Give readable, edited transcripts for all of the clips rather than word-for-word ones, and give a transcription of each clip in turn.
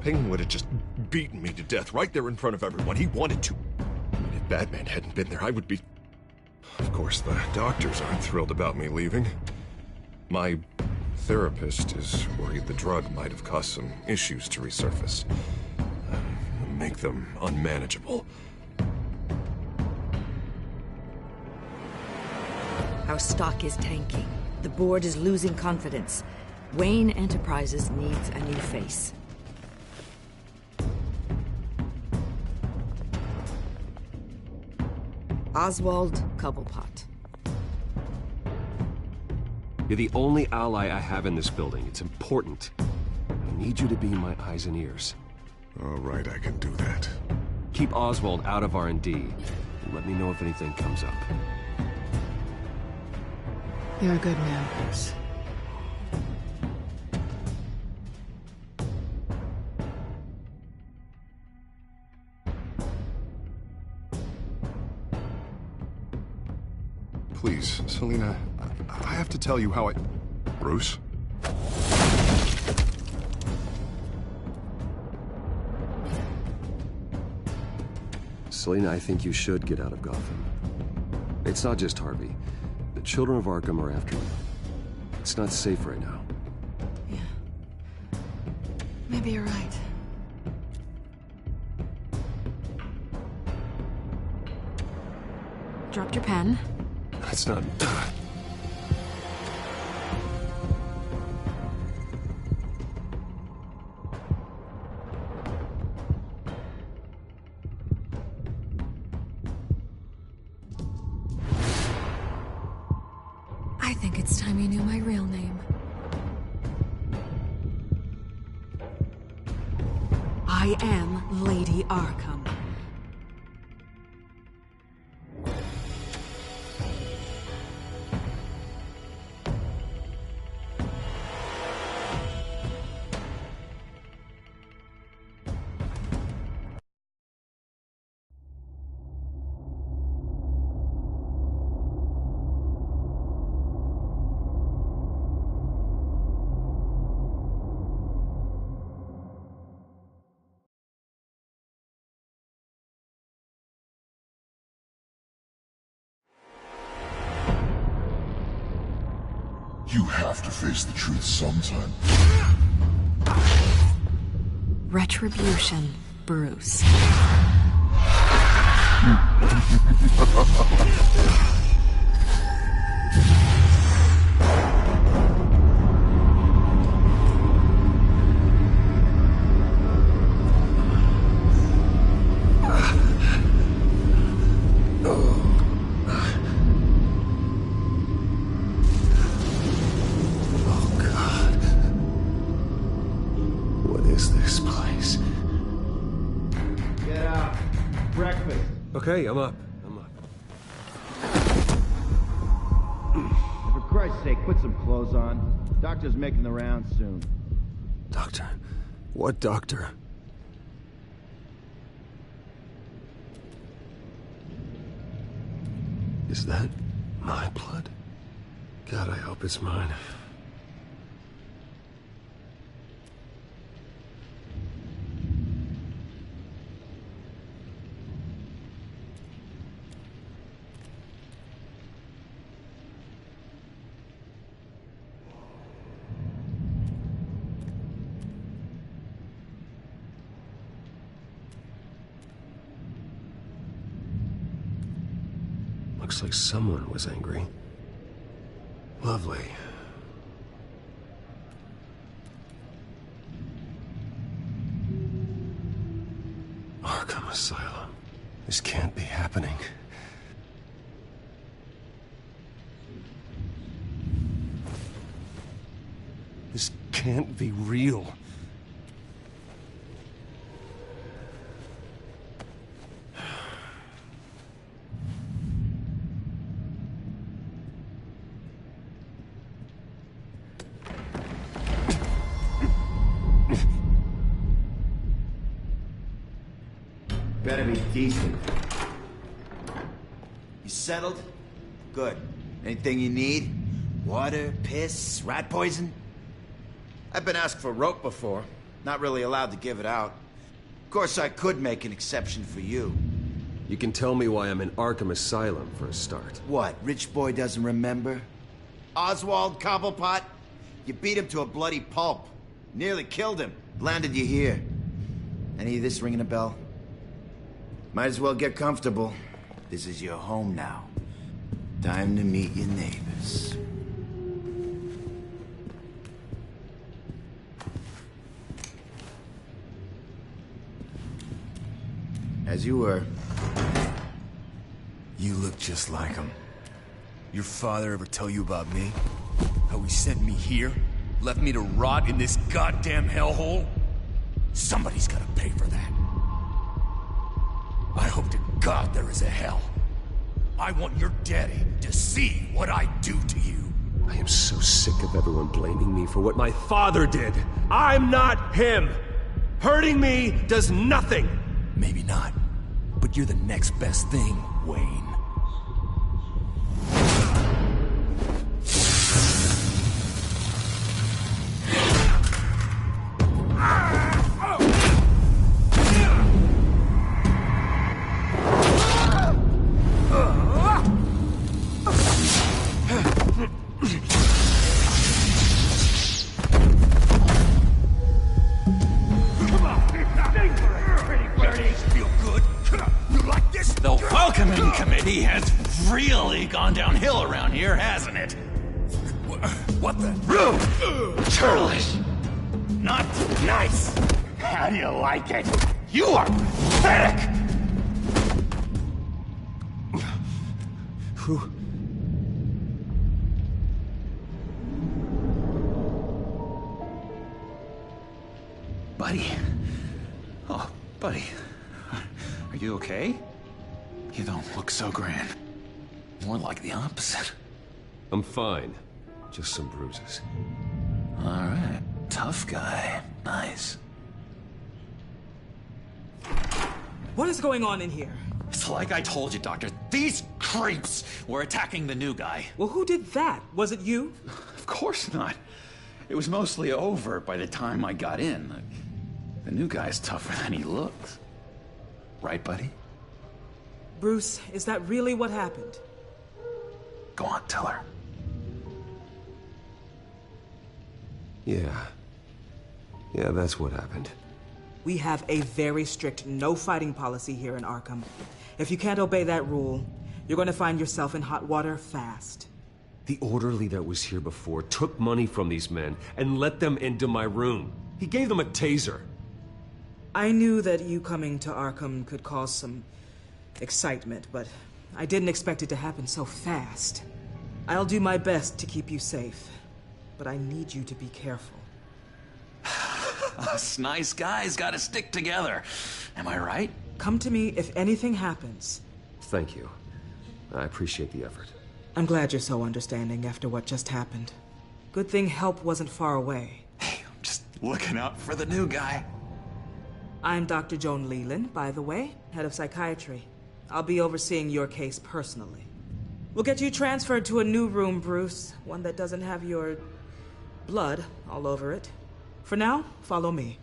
Payne would have just beaten me to death right there in front of everyone. He wanted to. And if Batman hadn't been there, I would be... Of course, the doctors aren't thrilled about me leaving. My therapist is worried the drug might have caused some issues to resurface. Make them unmanageable. Our stock is tanking. The board is losing confidence. Wayne Enterprises needs a new face. Oswald Cobblepot. You're the only ally I have in this building. It's important. I need you to be my eyes and ears. All right, I can do that. Keep Oswald out of R&D, and let me know if anything comes up. You're a good man, Bruce. Please, Selina, I have to tell you how I... Bruce? Selina, I think you should get out of Gotham. It's not just Harvey. The children of Arkham are after you. It's not safe right now. Yeah. Maybe you're right. Dropped your pen. That's not... I think it's time you knew my real name. I am Lady Arkham. You have to face the truth sometime. Retribution, Bruce. Okay, I'm up. For Christ's sake, put some clothes on. Doctor's making the rounds soon. Doctor? What doctor? Is that my blood? God, I hope it's mine. Looks like someone was angry. Lovely. Arkham Asylum. This can't be happening. This can't be real. Better be decent. You settled? Good. Anything you need? Water, piss, rat poison? I've been asked for rope before. Not really allowed to give it out. Of course, I could make an exception for you. You can tell me why I'm in Arkham Asylum for a start. What, rich boy doesn't remember? Oswald Cobblepot? You beat him to a bloody pulp. Nearly killed him. Landed you here. Any of this ringing a bell? Might as well get comfortable. This is your home now. Time to meet your neighbors. As you were. You look just like him. Your father ever tell you about me? How he sent me here? Left me to rot in this goddamn hellhole? Somebody's gotta pay for that. I hope to God there is a hell. I want your daddy to see what I do to you. I am so sick of everyone blaming me for what my father did. I'm not him. Hurting me does nothing. Maybe not, but you're the next best thing, Wayne. Really gone downhill around here, hasn't it? What the? Rude! Churlish! Not nice! How do you like it? You are pathetic! Who? Buddy. Oh, buddy. Are you okay? You don't look so grand. More like the opposite. I'm fine. Just some bruises. All right. Tough guy. Nice. What is going on in here? It's like I told you, Doctor. These creeps were attacking the new guy. Well, who did that? Was it you? Of course not. It was mostly over by the time I got in. The new guy's tougher than he looks. Right, buddy? Bruce, is that really what happened? Go on, tell her. Yeah, that's what happened. We have a very strict no fighting policy here in Arkham. If you can't obey that rule, you're going to find yourself in hot water fast. The orderly that was here before took money from these men and let them into my room. He gave them a taser. I knew that you coming to Arkham could cause some excitement, but I didn't expect it to happen so fast. I'll do my best to keep you safe, but I need you to be careful. Us nice guys gotta stick together. Am I right? Come to me if anything happens. Thank you. I appreciate the effort. I'm glad you're so understanding after what just happened. Good thing help wasn't far away. Hey, I'm just looking out for the new guy. I'm Dr. Joan Leland, by the way, head of psychiatry. I'll be overseeing your case personally. We'll get you transferred to a new room, Bruce. One that doesn't have your blood all over it. For now, follow me.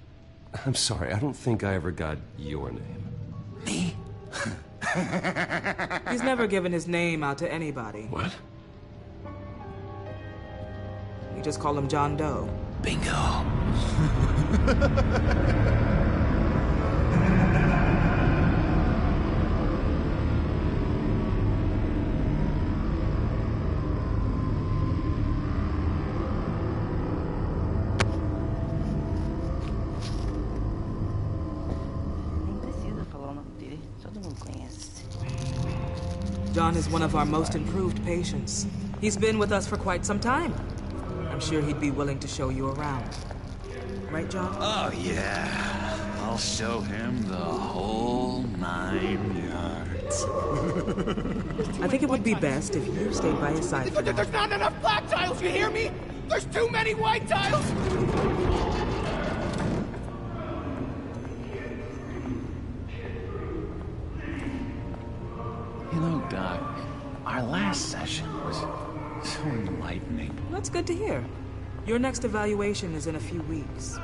I'm sorry, I don't think I ever got your name. Me? He's never given his name out to anybody. What? We just call him John Doe. Bingo. John is one of our most improved patients. He's been with us for quite some time. I'm sure he'd be willing to show you around. Right, John? Oh, yeah. I'll show him the whole 9 yards. I think it would be best if you stayed by his side for now. There's not enough black tiles, you hear me? There's too many white tiles! You know, Doc, our last session was so enlightening. That's good to hear. Your next evaluation is in a few weeks.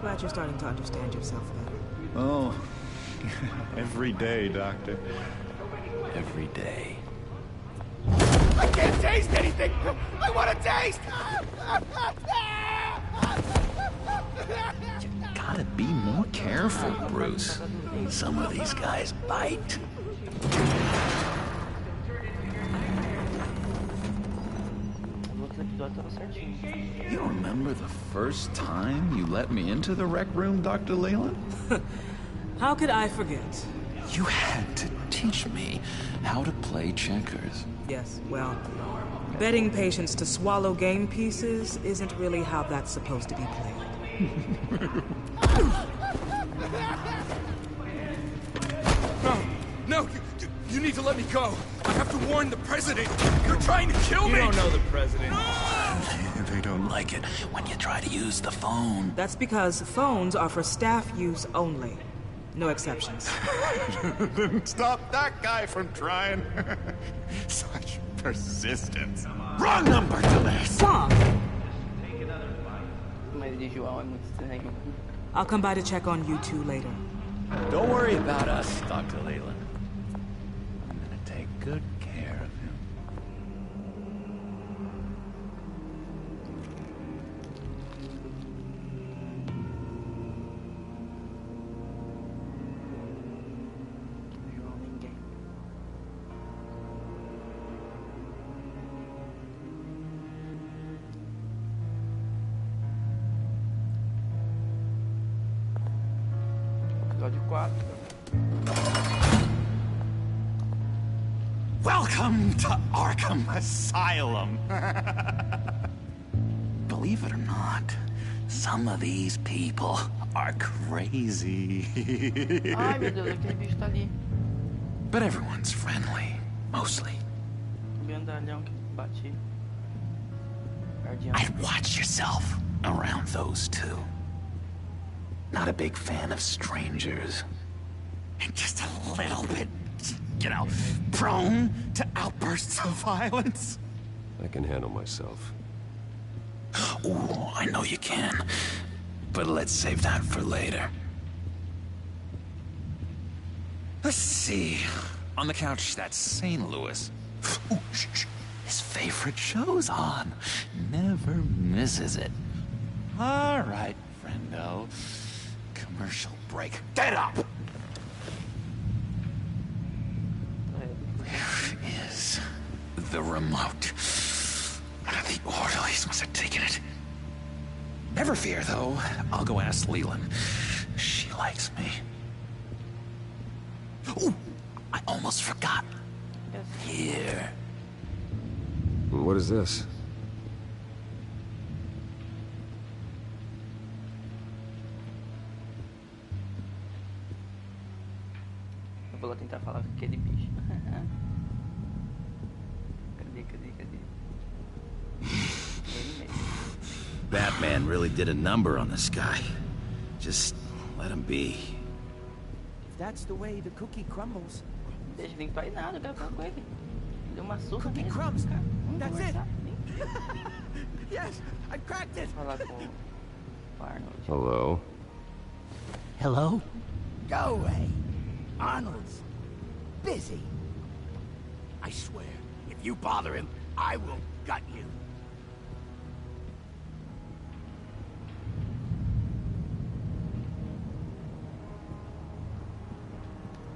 Glad you're starting to understand yourself better. Oh, every day, Doctor. Every day. I can't taste anything! I want to taste! You gotta be more careful, Bruce. Some of these guys bite. You remember the first time you let me into the rec room, Dr. Leland? How could I forget? You had to teach me how to play checkers. Yes, well, betting patients to swallow game pieces isn't really how that's supposed to be played. No, you need to let me go. I have to warn the president. You're trying to kill me. You don't know the president. They don't like it when you try to use the phone. That's because phones are for staff use only. No exceptions. Didn't stop that guy from trying. Such persistence. Wrong number to this. Tom! Mas de João é muito estranho. I'll come by to check on you two later. Don't worry about us, Dr. Leland. I'm gonna take good care of him. João ninguém. Episódio 4. Welcome to Arkham Asylum. Believe it or not, some of these people are crazy. Ai meu Deus, aquele bicho tá ali. But everyone's friendly, mostly. O grandalhão que bate. Guardião. I'd watch yourself around those two. Not a big fan of strangers. And just a little bit, you know, prone to outbursts of violence. I can handle myself. Ooh, I know you can. But let's save that for later. Let's see. On the couch, that's St. Louis. Ooh, shh. His favorite show's on. Never misses it. All right, friendo. Commercial break. Get up! Where is the remote? The orderlies must have taken it. Never fear, though. I'll go ask Leland. She likes me. Ooh, I almost forgot. Here. What is this? Eu vou lá tentar falar com aquele bicho. Cadê? Ele mesmo. Batman really did a number on this guy. Just let him be. If that's the way the cookie crumbles. Deixa ele faz nada, eu quero falar com ele. Ele deu uma surra Cookie nele, crumbs. cara. That's it. Conversar. Yes, I cracked it. Falar com o Arnold. Hello? Hello? Go away. Arnold's busy. I swear, if you bother him, I will gut you.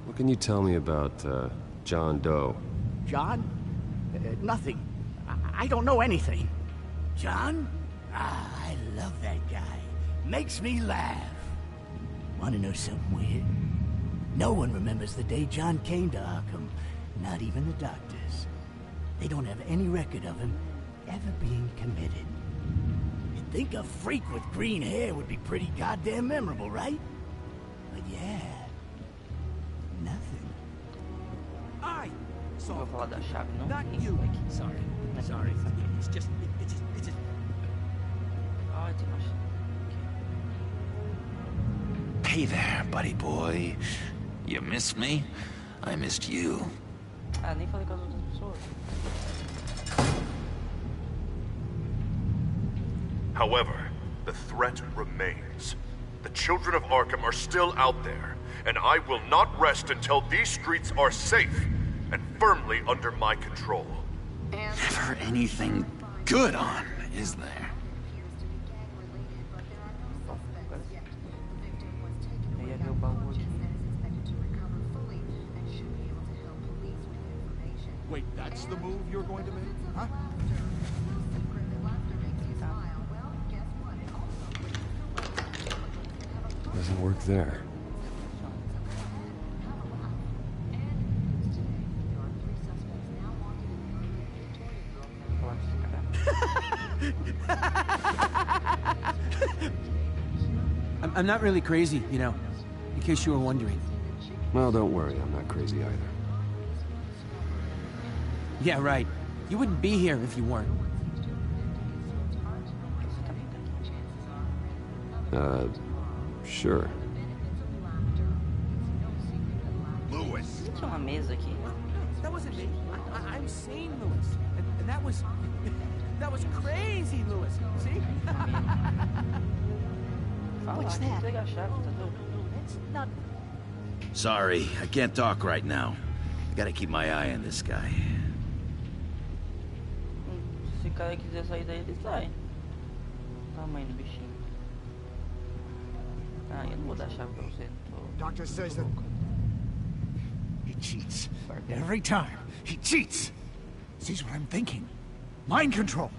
What can you tell me about, John Doe? John? Nothing. I don't know anything. John? Ah, I love that guy. Makes me laugh. Want to know something weird? No one remembers the day John came to Arkham. Not even the doctors. They don't have any record of him ever being committed. You'd think a freak with green hair would be pretty goddamn memorable, right? But yeah, nothing. I Não vou falar da chave, não. Not Isso you. aqui. Sorry. Sorry. It's just. Ah, tem uma chave. Hey there, buddy boy. You missed me? I missed you. Ah, nem falei com as outras pessoas. However, the threat remains. The children of Arkham are still out there, and I will not rest until these streets are safe and firmly under my control. Never anything good on, is there? Wait, that's the move you're going to make? Huh? Doesn't work there. I'm not really crazy, you know, in case you were wondering. Well, don't worry, I'm not crazy either. Yeah, right. You wouldn't be here if you weren't. Sure. Lewis! Tinha uma mesa aqui. That wasn't me. I'm sane, Lewis. And that was... that was crazy, Lewis. See? What's that? That's not... Sorry, I can't talk right now. Gotta keep my eye on this guy. Se o cara quiser sair daí, ele sai. Tamanho do bichinho. Ah, eu não vou dar chave pra você. Doctor says that... He cheats. Every time. He cheats. Sees what I'm thinking. Mind control.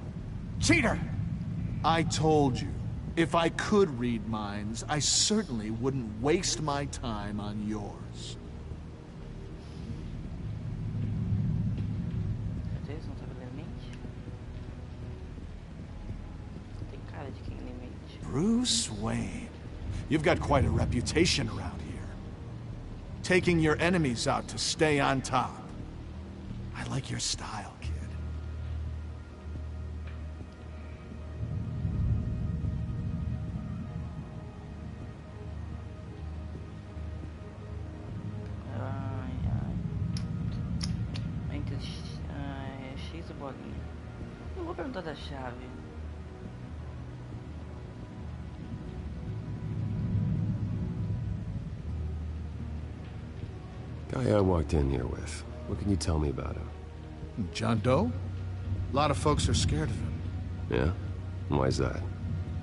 Cheater! I told you. If I could read minds, I certainly wouldn't waste my time on yours. Certeza, não sabe ler mente? Tem cara de quem lê mente. Bruce Wayne. You've got quite a reputation around here. Taking your enemies out to stay on top. I like your style, kid. X e bolinha. Não vou perguntar da chave. Guy I walked in here with. What can you tell me about him? John Doe? A lot of folks are scared of him. Yeah? Why's that?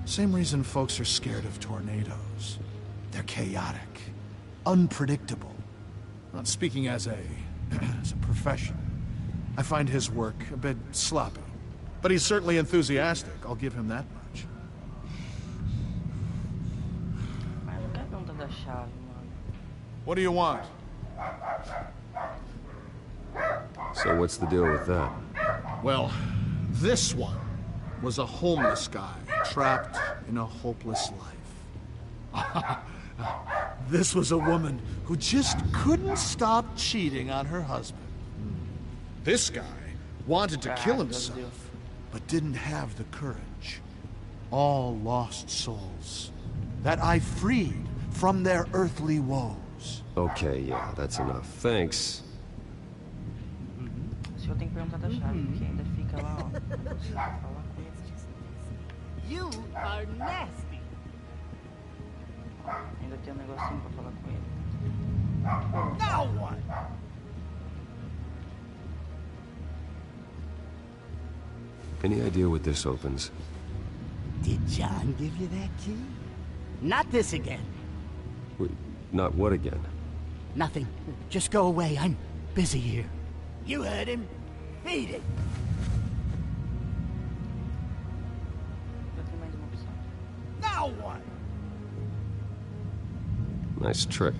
Same reason folks are scared of tornadoes. They're chaotic, unpredictable. Not speaking as a professional, I find his work a bit sloppy. But he's certainly enthusiastic, I'll give him that much. Mas não quero perguntar da chave, mano. What do you want? So what's the deal with that? Well, this one was a homeless guy trapped in a hopeless life. This was a woman who just couldn't stop cheating on her husband. This guy wanted to kill himself, but didn't have the courage. All lost souls that I freed from their earthly woes. Okay, yeah, that's enough. Thanks. Se eu tenho que perguntar da chave, porque ainda fica lá, ó. Falar com ele. You are nasty. Ainda tem negocinho pra falar com ele. Now what? Any idea what this opens? Did John give you that key? Not this again. Wait, not what again? Nothing. Just go away. I'm busy here. You heard him. Beat it. Now what? Nice trick.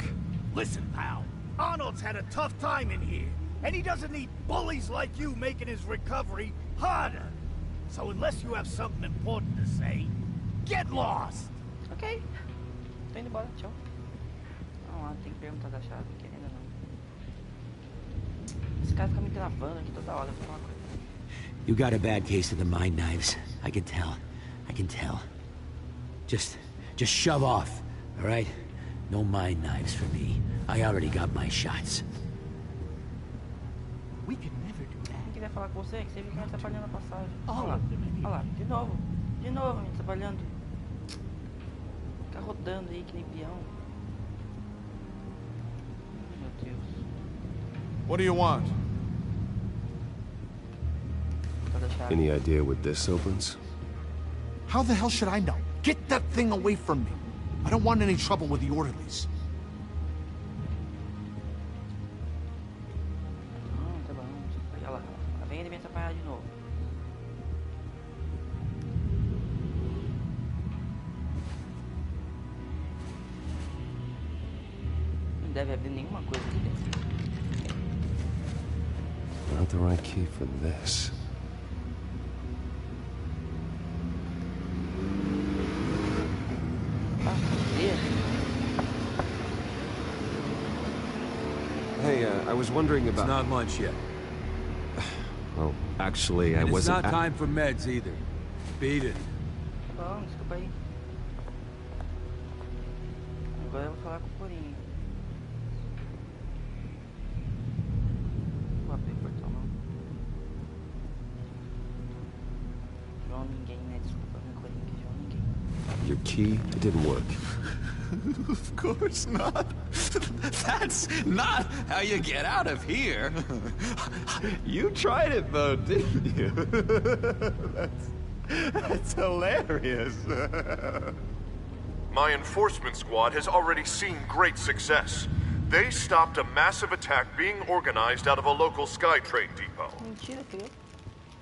Listen, pal. Arnold's had a tough time in here, and he doesn't need bullies like you making his recovery harder. So unless you have something important to say, get lost. Ok. Tô indo embora, tchau. Não, tem que perguntar da chave, que ainda não. Esse cara fica me gravando aqui toda hora, fala uma coisa. You got a bad case of the mind knives. I can tell. I can tell. Just shove off, all right? No mind knives for me. I already got my shots. We could never do that. Quem quiser falar com você, que você fica me atrapalhando a passagem. Olha lá, me atrapalhando. Fica rodando aí que nem peão. Meu Deus. What do you want? Any idea what this opens? How the hell should I know? Get that thing away from me. I don't want any trouble with the orderlies. Tá bom. Olha lá. Vem ele me atrapalhar de novo. Não deve haver nenhuma coisa aqui dentro. Not the right key for this. Hey, I was wondering about... It's not lunch yet. Well, actually, I wasn't... It's not time for meds either. Beat it. Tá bom, desculpa aí. Agora eu vou falar com o Porinho. Não vou abrir o portão, não. João ninguém, né? Desculpa, meu Corinho, que João ninguém. Your key, it didn't work. Of course not. That's not how you get out of here. You tried it though, didn't you? That's hilarious. My enforcement squad has already seen great success. They stopped a massive attack being organized out of a local Skytrade depot. Mentira, querido.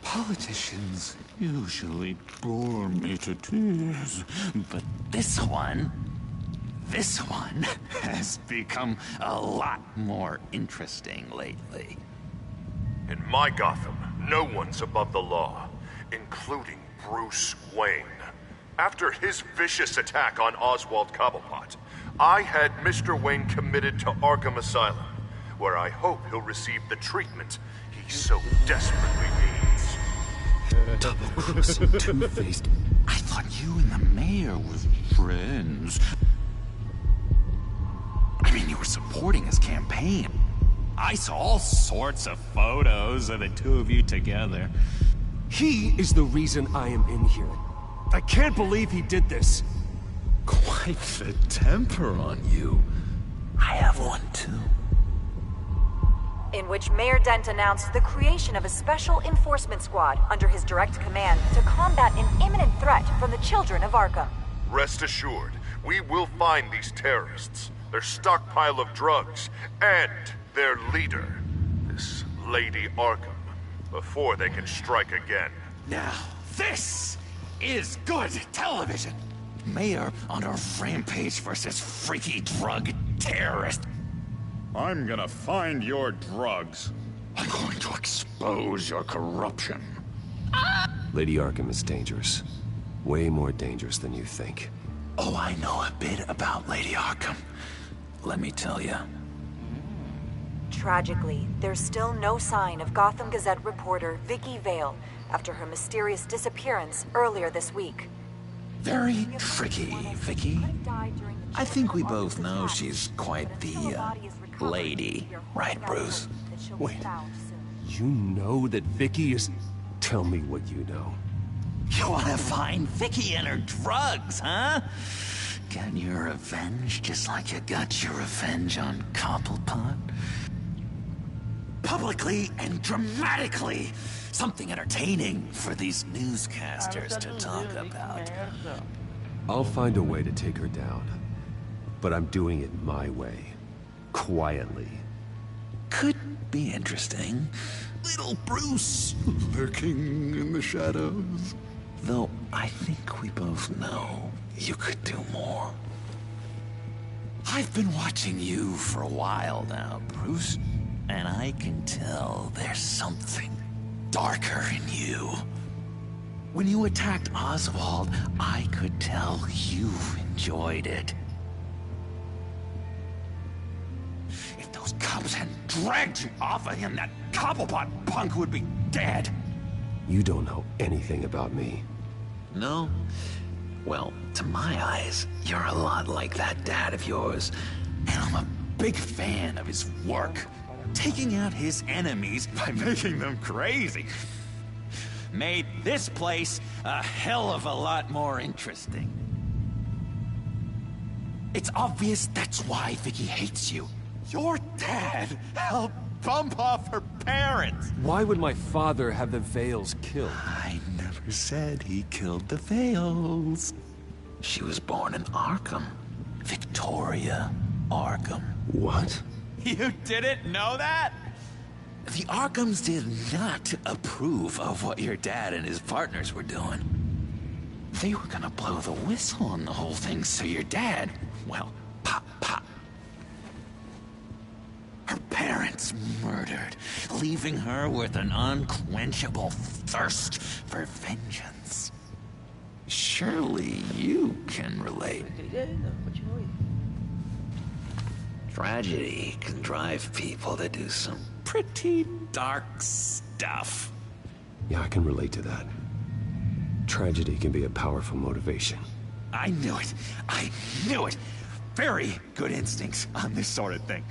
Politicians usually bore me to tears, but this one has become a lot more interesting lately. In my Gotham, no one's above the law, including Bruce Wayne. After his vicious attack on Oswald Cobblepot, I had Mr. Wayne committed to Arkham Asylum, where I hope he'll receive the treatment he so desperately needs. Double-crossing, two-faced... I thought you and the mayor were friends. I mean, you were supporting his campaign. I saw all sorts of photos of the two of you together. He is the reason I am in here. I can't believe he did this. Quite the temper on you. I have one too. In which Mayor Dent announced the creation of a special enforcement squad under his direct command to combat an imminent threat from the children of Arkham. Rest assured, we will find these terrorists, their stockpile of drugs, and their leader, this Lady Arkham, before they can strike again. Now, this is good television. Mayor on a rampage versus freaky drug terrorist. I'm gonna find your drugs. I'm going to expose your corruption. Lady Arkham is dangerous. Way more dangerous than you think. Oh, I know a bit about Lady Arkham. Let me tell you. Tragically, there's still no sign of Gotham Gazette reporter Vicky Vale after her mysterious disappearance earlier this week. Very tricky, Vicky. I think we both know she's quite the, lady. Right, Bruce? Wait. You know that Vicky is... Tell me what you know. You want to find Vicky and her drugs, huh? Get your revenge just like you got your revenge on Cobblepot? Publicly and dramatically. Something entertaining for these newscasters to talk about. I'll find a way to take her down. But I'm doing it my way. Quietly. Could be interesting. Little Bruce lurking in the shadows. Though I think we both know you could do more. I've been watching you for a while now, Bruce. And I can tell there's something darker in you. When you attacked Oswald, I could tell you enjoyed it. If those cops hadn't dragged you off of him, that Cobblepot punk would be dead. You don't know anything about me. No? Well, to my eyes, you're a lot like that dad of yours. And I'm a big fan of his work. Taking out his enemies by making them crazy. Made this place a hell of a lot more interesting. It's obvious that's why Vicky hates you. Your dad helped bump off her parents. Why would my father have the Vales killed? I never said he killed the Vales. She was born in Arkham. Victoria Arkham. What? You didn't know that? The Arkhams did not approve of what your dad and his partners were doing. They were gonna blow the whistle on the whole thing, so your dad, well, pop. Her parents murdered, leaving her with an unquenchable thirst for vengeance. Surely you can relate. Tragedy can drive people to do some pretty dark stuff. Yeah, I can relate to that. Tragedy can be a powerful motivation. I knew it. I knew it. Very good instincts on this sort of thing.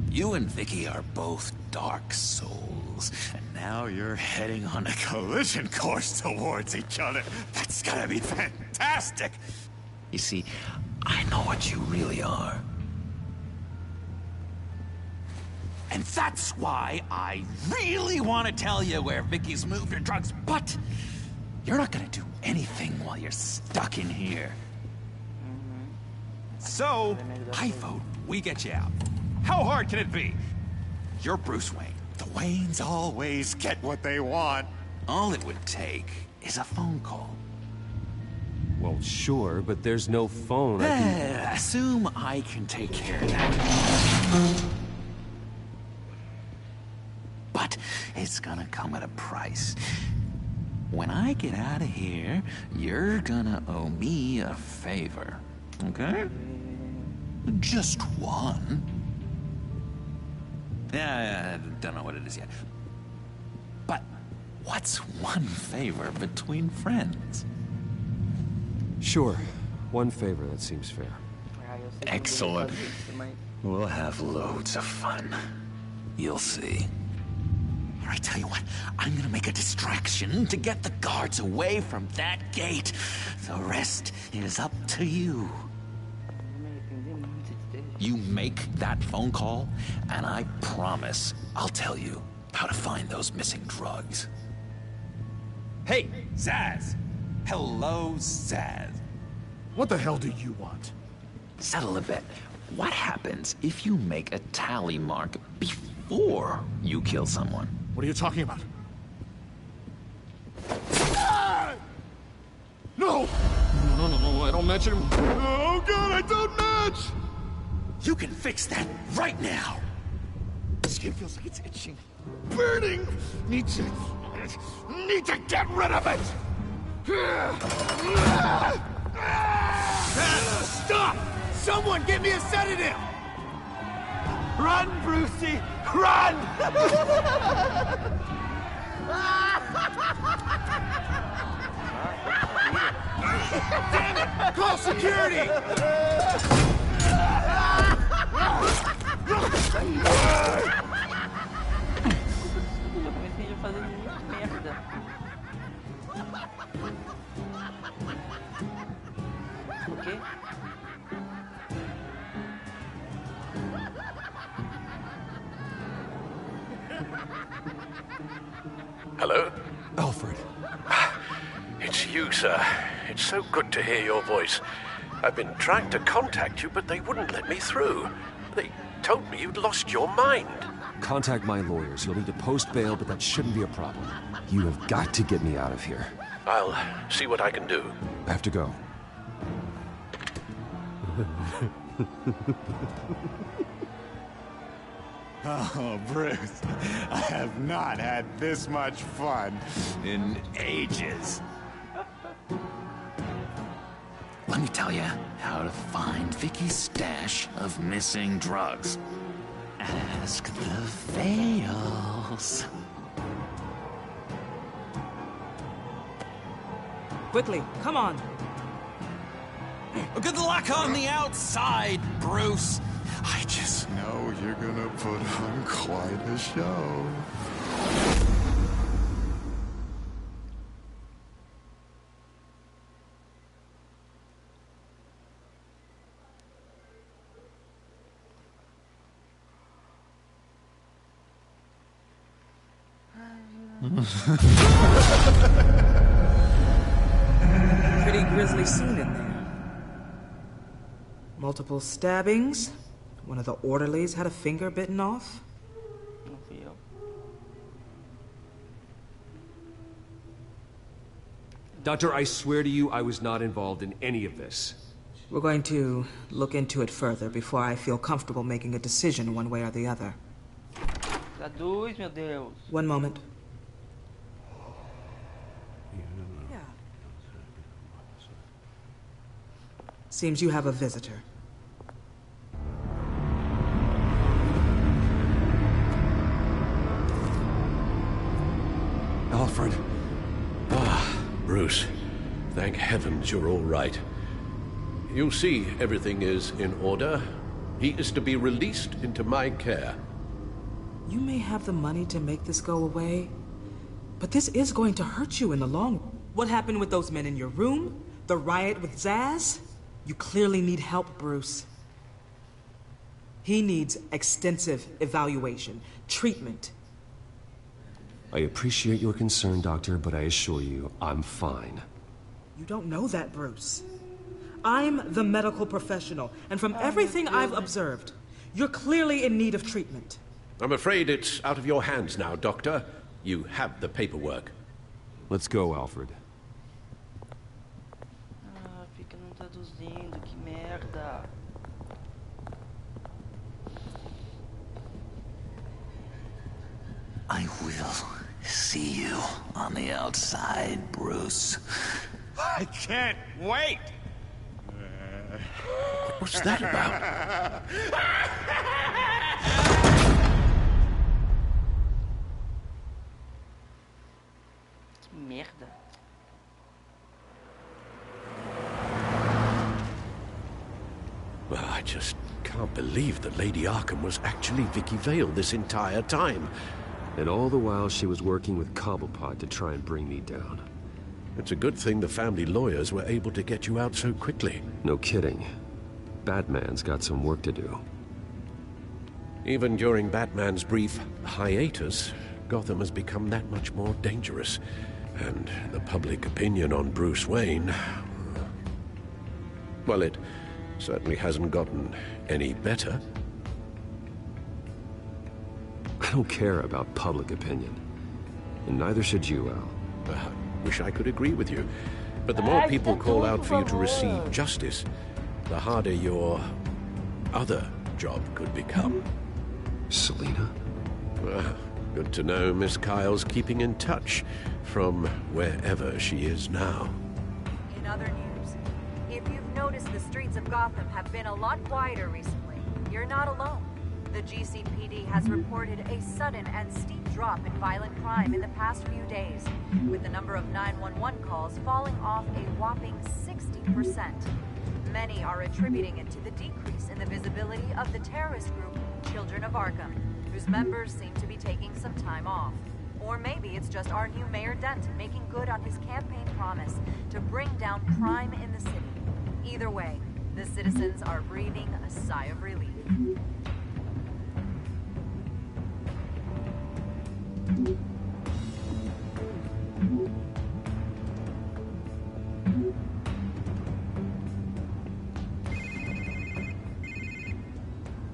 You and Vicky are both dark souls, and now you're heading on a collision course towards each other. That's gotta be fantastic! You see, I know what you really are. And that's why I really want to tell you where Vicky's moved her drugs, but you're not gonna do anything while you're stuck in here. So, I vote we get you out. How hard can it be? You're Bruce Wayne. The Waynes always get what they want. All it would take is a phone call. Well, sure, but there's no phone. Assume I can take care of that. But it's gonna come at a price. When I get out of here, you're gonna owe me a favor. Okay? Just one. Yeah, I don't know what it is yet. But what's one favor between friends? Sure. One favor, that seems fair. Excellent. We'll have loads of fun. You'll see. All right, tell you what. I'm gonna make a distraction to get the guards away from that gate. The rest is up to you. You make that phone call, and I promise I'll tell you how to find those missing drugs. Hey, Zaz! Hello, Zaz. What the hell do you want? Settle a bet. What happens if you make a tally mark before you kill someone? What are you talking about? No! No, I don't match him. Oh, God, I don't match! You can fix that right now. Skin feels like it's itching. Burning! Need to get rid of it! Stop! Someone give me a sedative! Run, Brucey! Run! Damn it! Call security! Eu comecei a fazer muita merda. O quê? Hello? Alfred. It's you, sir. It's so good to hear your voice. I've been trying to contact you, but they wouldn't let me through. They told me you'd lost your mind. Contact my lawyers. You'll need to post bail, but that shouldn't be a problem. You have got to get me out of here. I'll see what I can do. I have to go. Oh, Bruce, I have not had this much fun in ages. Let me tell you how to find Vicky's stash of missing drugs. Ask the Vales. Quickly, come on. Good luck on the outside, Bruce. I just know you're gonna put on quite a show. Pretty grisly scene in there. Multiple stabbings. One of the orderlies had a finger bitten off. Doctor, I swear to you, I was not involved in any of this. We're going to look into it further before I feel comfortable making a decision one way or the other. Traduz, meu Deus. One moment. Seems you have a visitor. Alfred. Bruce, thank heavens you're all right. You see, everything is in order. He is to be released into my care. You may have the money to make this go away, but this is going to hurt you in the long run. What happened with those men in your room? The riot with Zaz? You clearly need help, Bruce. He needs extensive evaluation, treatment. I appreciate your concern, Doctor, but I assure you, I'm fine. You don't know that, Bruce. I'm the medical professional, and from everything I've observed, you're clearly in need of treatment. I'm afraid it's out of your hands now, Doctor. You have the paperwork. Let's go, Alfred. Fica não traduzindo, que merda. I will see you on the outside, Bruce. I can't wait! What's that about? Que merda. Well, I just can't believe that Lady Arkham was actually Vicky Vale this entire time. And all the while she was working with Cobblepot to try and bring me down. It's a good thing the family lawyers were able to get you out so quickly. No kidding. Batman's got some work to do. Even during Batman's brief hiatus, Gotham has become that much more dangerous. And the public opinion on Bruce Wayne... well, it certainly hasn't gotten any better. I don't care about public opinion. And neither should you, Al. I wish I could agree with you. But the more people call out for you to receive justice, the harder your other job could become. Selina? Good to know Miss Kyle's keeping in touch from wherever she is now. In other news, if you've noticed the streets of Gotham have been a lot quieter recently, you're not alone. The GCPD has reported a sudden and steep drop in violent crime in the past few days, with the number of 911 calls falling off a whopping 60%. Many are attributing it to the decrease in the visibility of the terrorist group Children of Arkham, whose members seem to be taking some time off. Or maybe it's just our new Mayor Dent making good on his campaign promise to bring down crime in the city. Either way, the citizens are breathing a sigh of relief.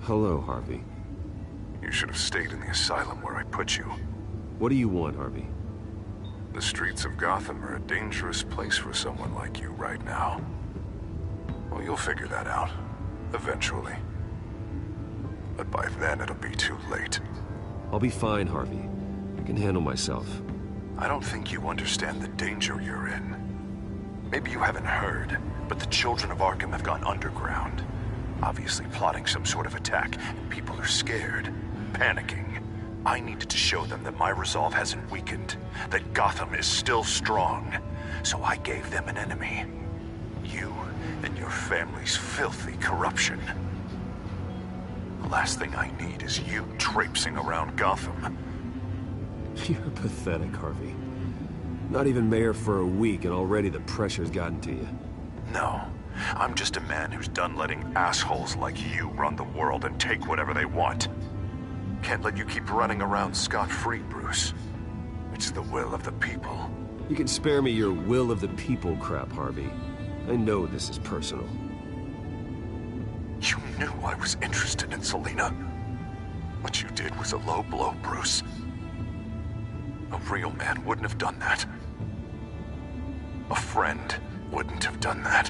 Hello, Harvey. You should have stayed in the asylum where I put you. What do you want, Harvey? The streets of Gotham are a dangerous place for someone like you right now. Well, you'll figure that out. Eventually. But by then, it'll be too late. I'll be fine, Harvey. I can handle myself. I don't think you understand the danger you're in. Maybe you haven't heard, but the Children of Arkham have gone underground. Obviously plotting some sort of attack, and people are scared, panicking. I needed to show them that my resolve hasn't weakened, that Gotham is still strong. So I gave them an enemy. You and your family's filthy corruption. The last thing I need is you traipsing around Gotham. You're pathetic, Harvey. Not even mayor for a week and already the pressure's gotten to you. No. I'm just a man who's done letting assholes like you run the world and take whatever they want. Can't let you keep running around scot-free, Bruce. It's the will of the people. You can spare me your will of the people crap, Harvey. I know this is personal. You knew I was interested in Selina. What you did was a low blow, Bruce. A real man wouldn't have done that. A friend wouldn't have done that.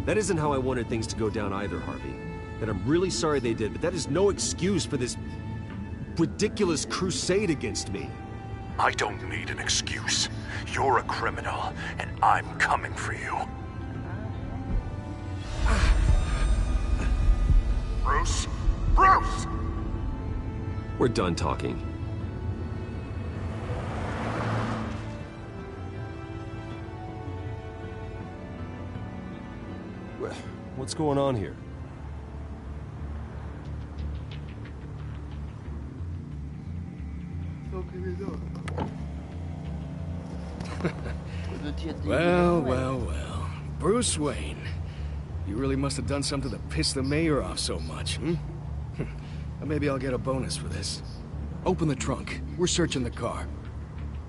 That isn't how I wanted things to go down either, Harvey. And I'm really sorry they did, but that is no excuse for this ridiculous crusade against me. I don't need an excuse. You're a criminal, and I'm coming for you. Bruce? Bruce! We're done talking. What's going on here? Well. Bruce Wayne. You really must have done something to piss the mayor off so much, hmm? Maybe I'll get a bonus for this. Open the trunk. We're searching the car.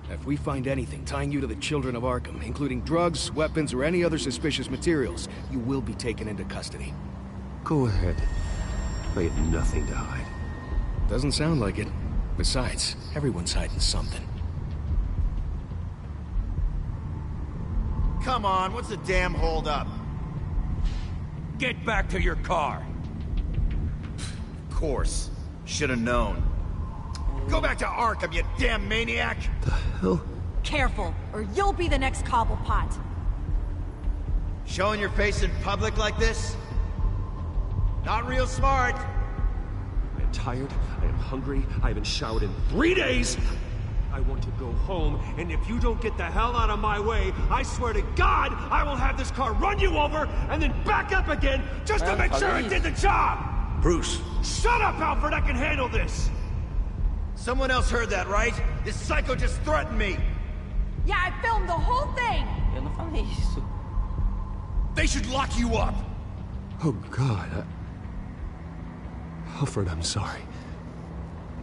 If we find anything tying you to the Children of Arkham, including drugs, weapons, or any other suspicious materials, you will be taken into custody. Go ahead. I have nothing to hide. Doesn't sound like it. Besides, everyone's hiding something. Come on, what's the damn holdup? Get back to your car. Of course. Should have known. Go back to Arkham, you damn maniac! The hell? Careful, or you'll be the next Cobblepot. Showing your face in public like this? Not real smart. I am tired, I am hungry, I haven't showered in 3 days! I want to go home, and if you don't get the hell out of my way, I swear to God, I will have this car run you over, and then back up again, just to make sure it did the job! Bruce. Shut up, Alfred, I can handle this! Someone else heard that, right? This psycho just threatened me! Yeah, I filmed the whole thing! Eu não falei isso. They should lock you up! Oh, God, Alfred, I'm sorry.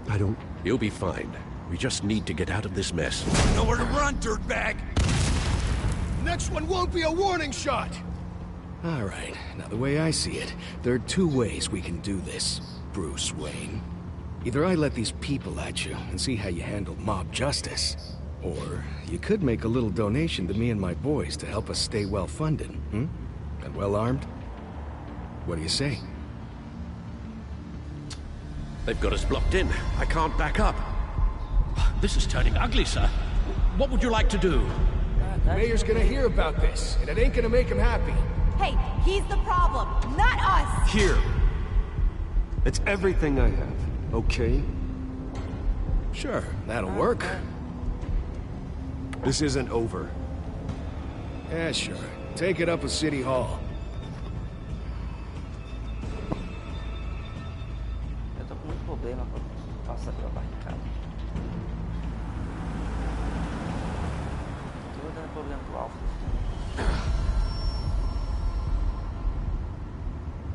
I don't... You'll be fine. We just need to get out of this mess. Nowhere to run, dirtbag! Next one won't be a warning shot! All right, now the way I see it, there are two ways we can do this, Bruce Wayne. Either I let these people at you and see how you handle mob justice, or you could make a little donation to me and my boys to help us stay well-funded, hmm? And well-armed? What do you say? They've got us blocked in. I can't back up. This is turning ugly, sir. What would you like to do? The mayor's gonna hear about this, and it ain't gonna make him happy. Hey, he's the problem, not us! Here. It's everything I have, okay? Sure, that'll work. This isn't over. Yeah, sure. Take it up with City Hall. Eu tô com muito problema pra passar pela barricada. Tô dando problema pro Alfred.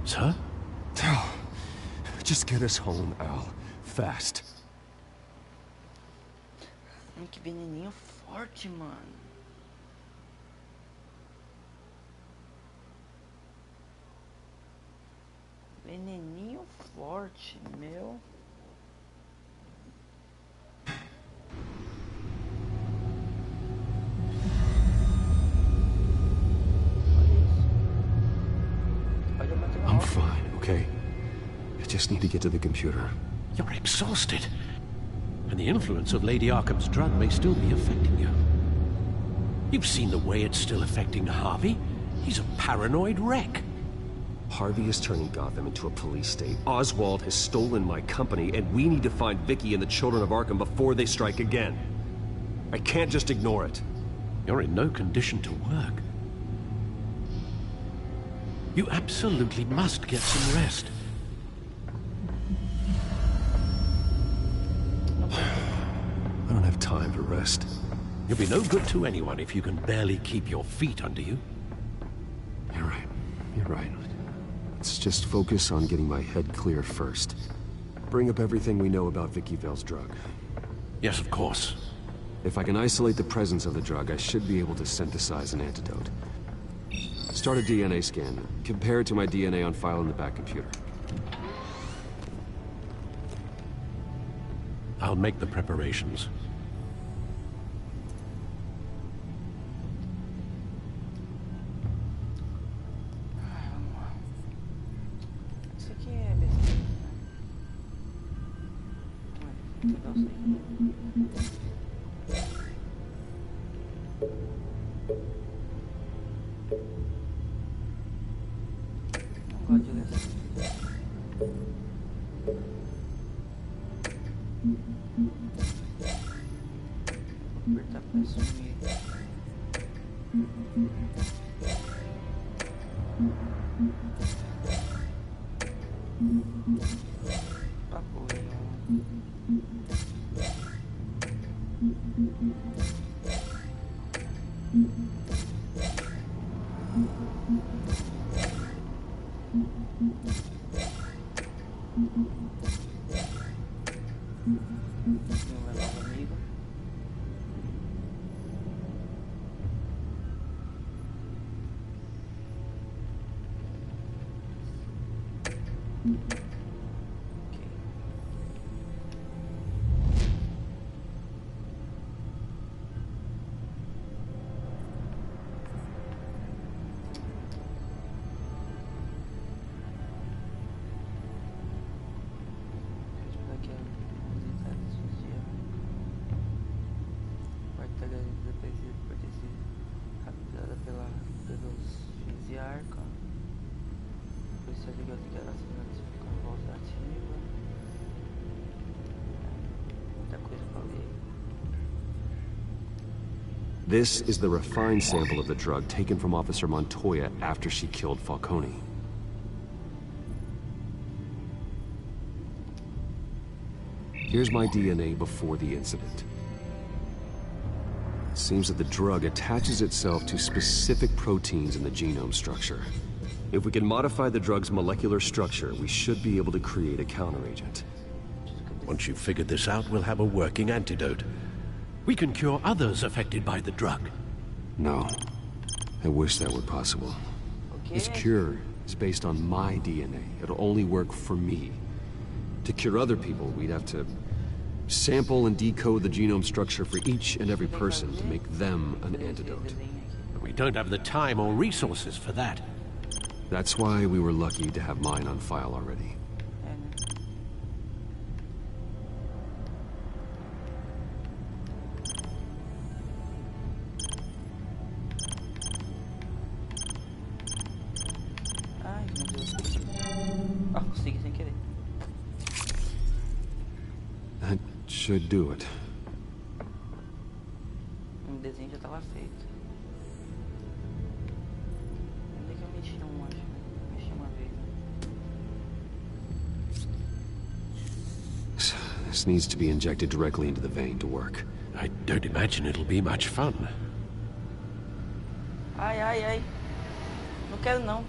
Sir? Just get us home, Al. Fast. Que veneninho forte, mano. Veneninho forte, meu. I'm fine, okay? I just need to get to the computer. You're exhausted. And the influence of Lady Arkham's drug may still be affecting you. You've seen the way it's still affecting Harvey. He's a paranoid wreck. Harvey is turning Gotham into a police state. Oswald has stolen my company, and we need to find Vicky and the Children of Arkham before they strike again. I can't just ignore it. You're in no condition to work. You absolutely must get some rest. I don't have time for rest. You'll be no good to anyone if you can barely keep your feet under you. You're right. You're right. Let's just focus on getting my head clear first. Bring up everything we know about Vicky Vale's drug. Yes, of course. If I can isolate the presence of the drug, I should be able to synthesize an antidote. Start a DNA scan. Compare it to my DNA on file in the back computer. I'll make the preparations. Isso aqui é besteira, né? Não sei. Não gosto de ler assim. Vou apertar pra sumir. This is the refined sample of the drug taken from Officer Montoya after she killed Falcone. Here's my DNA before the incident. It seems that the drug attaches itself to specific proteins in the genome structure. If we can modify the drug's molecular structure, we should be able to create a counteragent. Once you've figured this out, we'll have a working antidote. We can cure others affected by the drug. No. I wish that were possible. This cure is based on my DNA. It'll only work for me. To cure other people, we'd have to sample and decode the genome structure for each and every person to make them an antidote. But we don't have the time or resources for that. That's why we were lucky to have mine on file already. That should do it. O desenho já estava feito. Onde é que eu mexi acho? Mexi uma vez. This needs to be injected directly into the vein to work. I don't imagine it'll be much fun. Ai, ai, ai. Não quero não.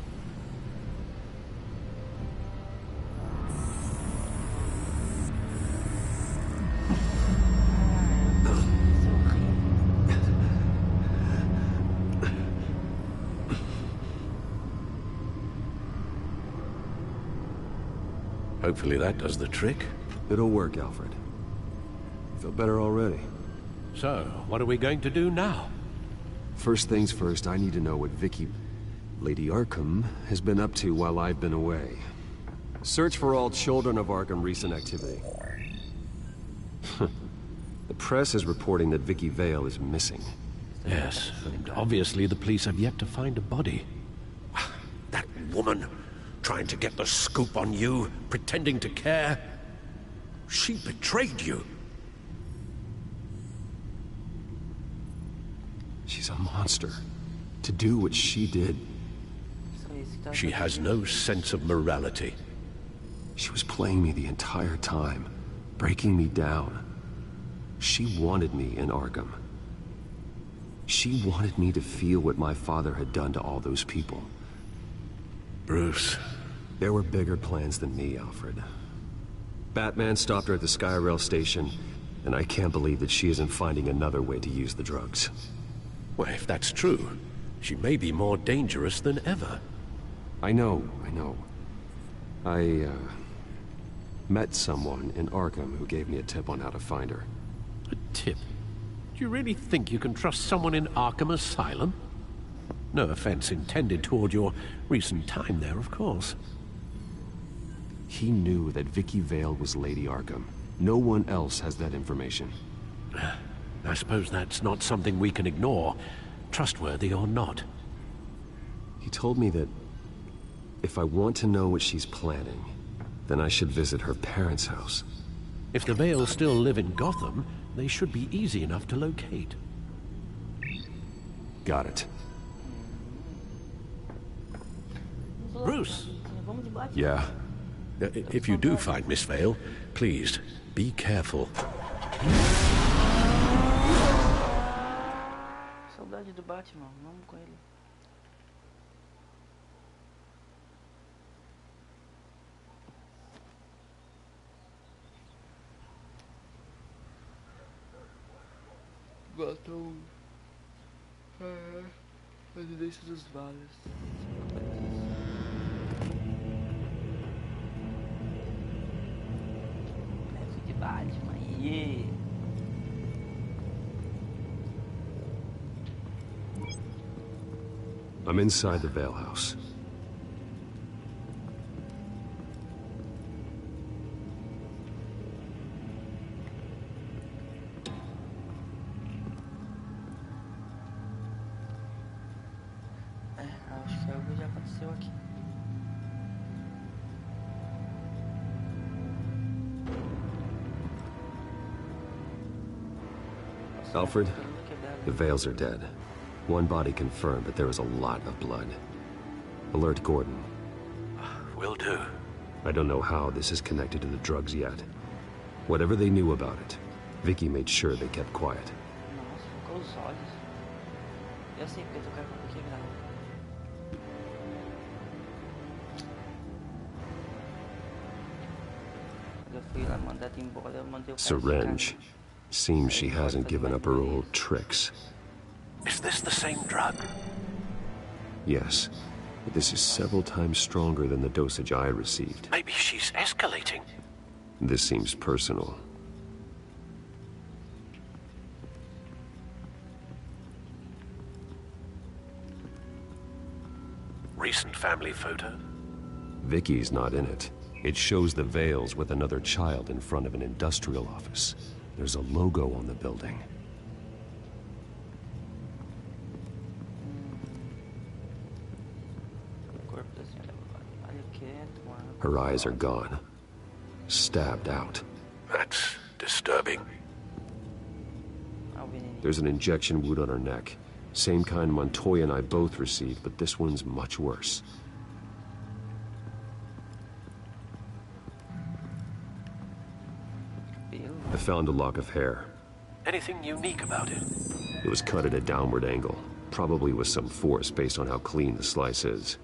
Hopefully that does the trick. It'll work, Alfred. Feel better already. So, what are we going to do now? First things first, I need to know what Vicky, Lady Arkham, has been up to while I've been away. Search for all children of Arkham recent activity. The press is reporting that Vicky Vale is missing. Yes, and obviously the police have yet to find a body. That woman, trying to get the scoop on you, pretending to care. She betrayed you. She's a monster. To do what she did. She has no sense of morality. She was playing me the entire time, breaking me down. She wanted me in Arkham. She wanted me to feel what my father had done to all those people. Bruce. There were bigger plans than me, Alfred. Batman stopped her at the Skyrail station, And I can't believe that she isn't finding another way to use the drugs. Well, if that's true, she may be more dangerous than ever. I know. I met someone in Arkham who gave me a tip on how to find her. A tip? Do you really think you can trust someone in Arkham Asylum? No offense intended toward your recent time there, of course. He knew that Vicky Vale was Lady Arkham. No one else has that information. I suppose that's not something we can ignore, trustworthy or not. He told me that if I want to know what she's planning, then I should visit her parents' house. If the Vales still live in Gotham, they should be easy enough to locate. Got it. Bruce! Yeah? If you do find Miss Vale, please, be careful. Saudade do Batman, vamos com ele. Gotham. Residência dos Vales. Neve de Batman, yeah. I'm inside the Vale house. Acho que algo já aconteceu aqui. Alfred, the Vales are dead. One body confirmed, but there is a lot of blood. Alert Gordon. Will do. I don't know how this is connected to the drugs yet. Whatever they knew about it, Vicky made sure they kept quiet. Nossa, ficou os olhos. Eu sei porque eu tô com a quebrada. Quando eu fui lá mandado embora, eu mandei o cara Syringe. Seems she hasn't given up her old tricks. Is this the same drug? Yes, but this is several times stronger than the dosage I received. Maybe she's escalating. This seems personal. Recent family photo? Vicky's not in it. It shows the Vales with another child in front of an industrial office. There's a logo on the building. Her eyes are gone. Stabbed out. That's disturbing. There's an injection wound on her neck. Same kind Montoya and I both received, but this one's much worse. I found a lock of hair. Anything unique about it? It was cut at a downward angle. Probably with some force based on how clean the slice is.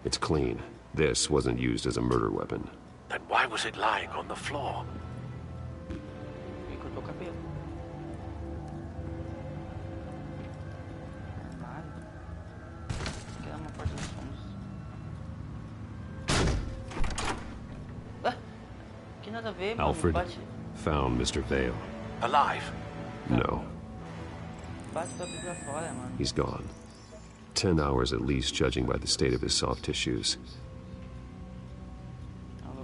It's clean. This wasn't used as a murder weapon. Then why was it lying on the floor? Alfred found Mr. Vale. Alive? No. He's gone. 10 hours at least, judging by the state of his soft tissues.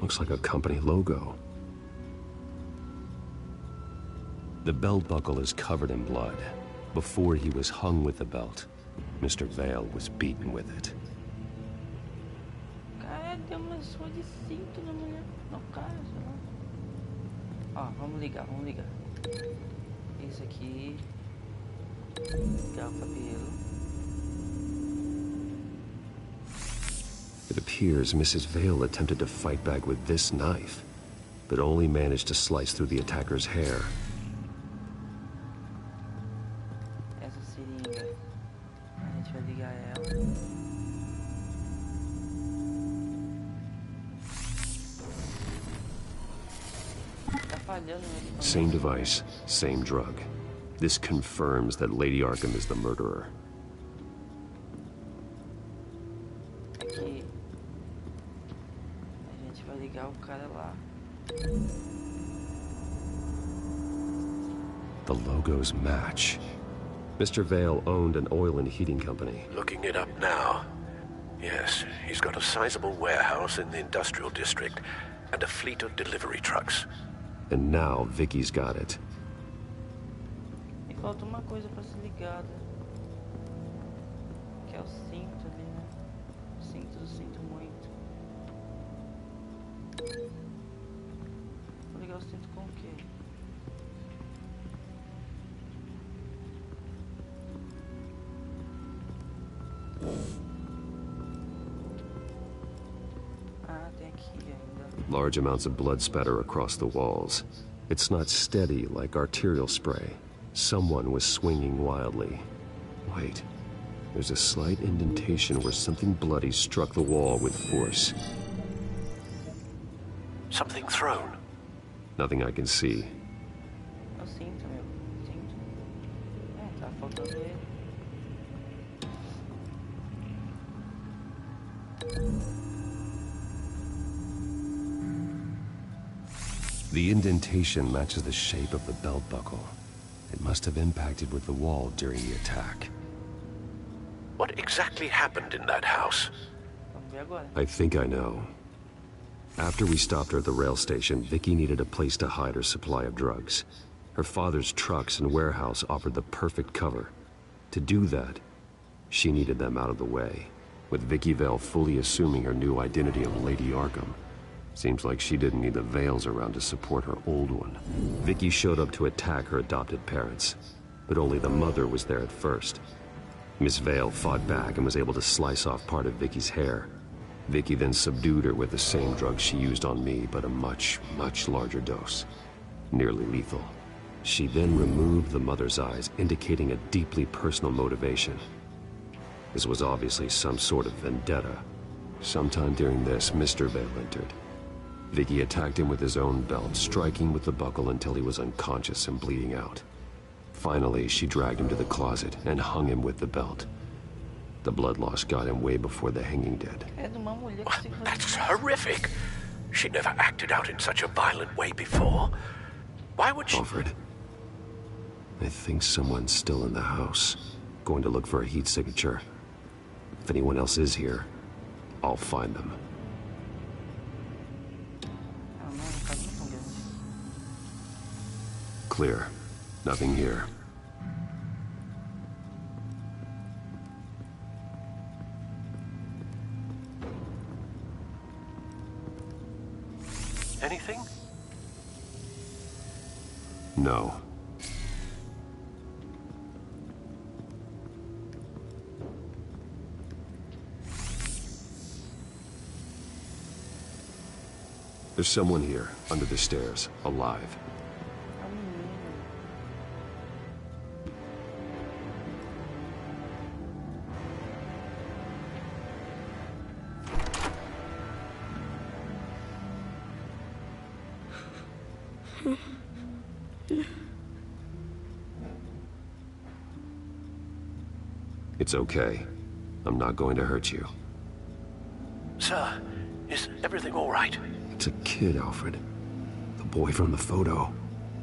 Looks like a company logo. The belt buckle is covered in blood. Before he was hung with the belt, Mr. Vale was beaten with it. Ó, vamos ligar. Esse aqui. Ligar o cabelo. It appears Mrs. Vale attempted to fight back with this knife, but only managed to slice through the attacker's hair. seringa. A gente vai ligar ela. Tá falhando, né? Same device, same drug. This confirms that Lady Arkham is the murderer. Aqui. A gente vai ligar o cara lá. The logos match. Mr. Vale owned an oil and heating company. Looking it up now. Yes, he's got a sizable warehouse in the industrial district and a fleet of delivery trucks. And now Vicky's got it. E falta uma coisa pra ser ligada. Que é o cinto ali, né? O cinto, eu sinto muito. Vou ligar o cinto com o quê? Ah, tem aqui ainda. Large amounts of blood spatter across the walls. It's not steady like arterial spray. Someone was swinging wildly. Wait, there's a slight indentation where something bloody struck the wall with force. Something thrown. Nothing I can see. Eu sinto, meu. Sinto. É, tá faltando ele. The indentation matches the shape of the belt buckle. It must have impacted with the wall during the attack. What exactly happened in that house? Vamos ver agora. I think I know. After we stopped her at the rail station, Vicky needed a place to hide her supply of drugs. Her father's trucks and warehouse offered the perfect cover. To do that, she needed them out of the way, with Vicky Vale fully assuming her new identity of Lady Arkham. Seems like she didn't need the Vales around to support her old one. Vicky showed up to attack her adopted parents, but only the mother was there at first. Miss Vale fought back and was able to slice off part of Vicky's hair. Vicky then subdued her with the same drug she used on me, but a much, much larger dose. Nearly lethal. She then removed the mother's eyes, indicating a deeply personal motivation. This was obviously some sort of vendetta. Sometime during this, Mr. Vale entered. Vicky attacked him with his own belt, striking with the buckle until he was unconscious and bleeding out. Finally, she dragged him to the closet and hung him with the belt. The blood loss got him way before the hanging did. That's horrific. She never acted out in such a violent way before. Why would she... Alfred, I think someone's still in the house. Going to look for a heat signature. If anyone else is here, I'll find them. Clear. Nothing here. Anything? No. There's someone here, under the stairs, alive. It's okay. I'm not going to hurt you. Sir, is everything all right? It's a kid, Alfred. The boy from the photo.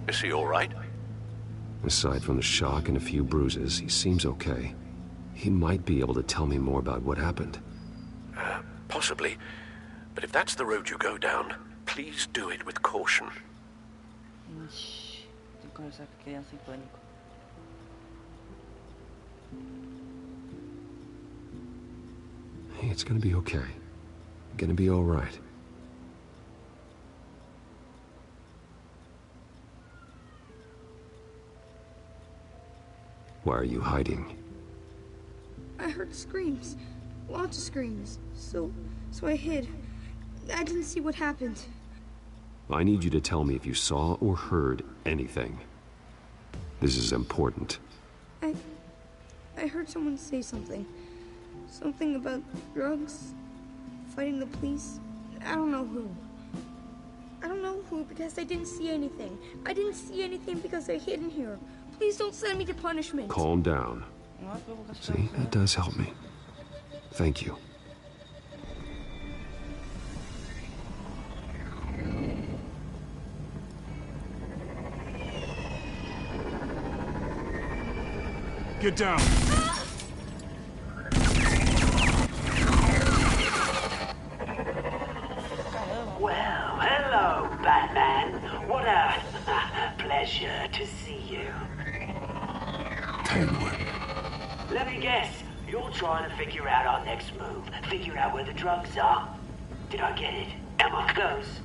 Is he all right? Aside from the shock and a few bruises, he seems okay. He might be able to tell me more about what happened. Possibly. But if that's the road you go down, please do it with caution. Ixi, tem que conversar com a criança em pânico. Hey, it's gonna be okay. Gonna be all right. Why are you hiding? I heard screams. Lots of screams. So I hid. I didn't see what happened. I need you to tell me if you saw or heard anything. This is important. heard someone say something. Something about drugs, fighting the police. I don't know who. I don't know who because I didn't see anything. I didn't see anything because I hid in here. Please don't send me to punishment. Calm down. See, that does help me. Thank you. Get down. Well, hello, Batman. What a pleasure to see you. Let me guess. You're trying to figure out our next move. Figure out where the drugs are. Did I get it? Am I close?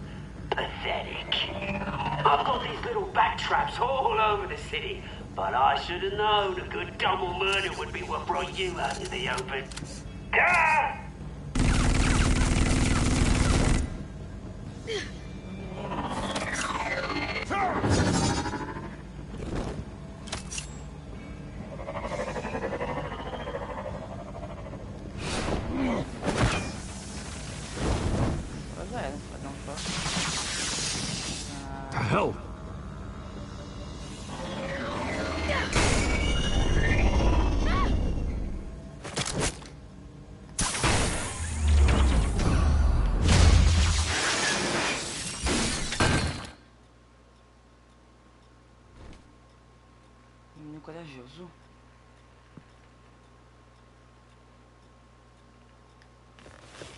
Pathetic. I've got these little bat traps all over the city. But I should have known a good double murder would be what brought you out into the open. Ah! The hell? Menino corajoso.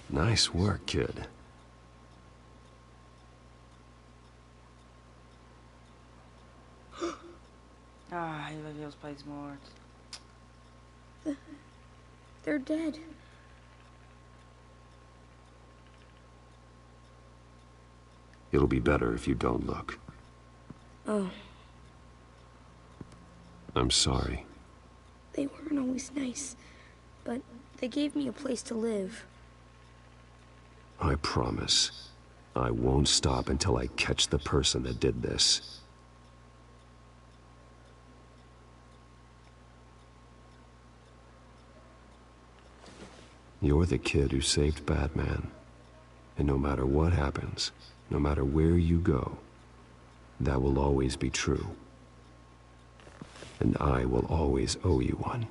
Nice work, kid. Ah, ele vai ver os pais mortos. They're dead. It'll be better if you don't look. Oh, I'm sorry. they weren't always nice, but they gave me a place to live. I promise. I won't stop until I catch the person that did this. You're the kid who saved Batman. And no matter what happens, no matter where you go, that will always be true. And I will always owe you one.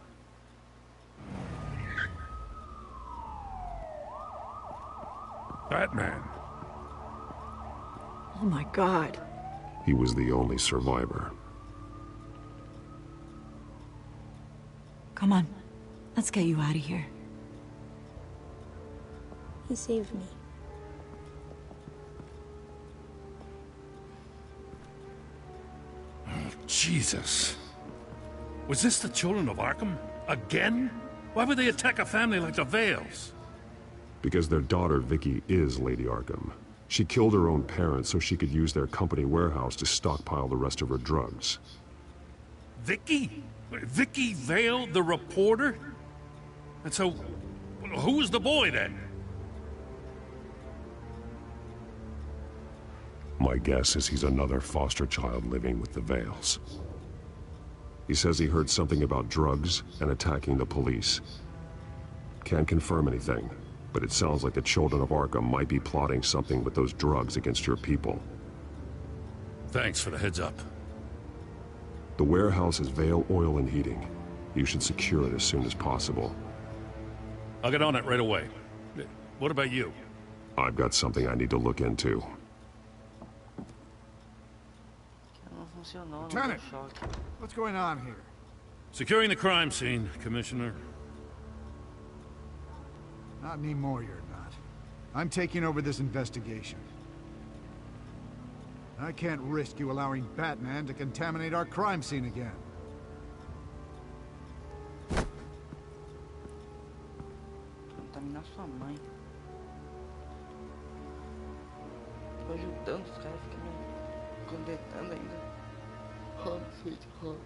Batman. Oh my God. He was the only survivor. Come on. Let's get you out of here. He saved me. Jesus. Was this the children of Arkham? Again? Why would they attack a family like the Vales? Because their daughter, Vicky, is Lady Arkham. She killed her own parents so she could use their company warehouse to stockpile the rest of her drugs. Vicky? Vicky Vale, the reporter? And so, who was the boy then? My guess is he's another foster child living with the Vales. He says he heard something about drugs and attacking the police. Can't confirm anything, but it sounds like the children of Arkham might be plotting something with those drugs against your people. Thanks for the heads up. The warehouse is Vale Oil and Heating. You should secure it as soon as possible. I'll get on it right away. What about you? I've got something I need to look into. Lieutenant, what's going on here? Securing the crime scene, Commissioner. Not anymore, you're not. I'm taking over this investigation. I can't risk you allowing Batman to contaminate our crime scene again. Contaminar sua mãe. Tô ajudando os caras, ficam me condenando ainda. Oh, sweet heart.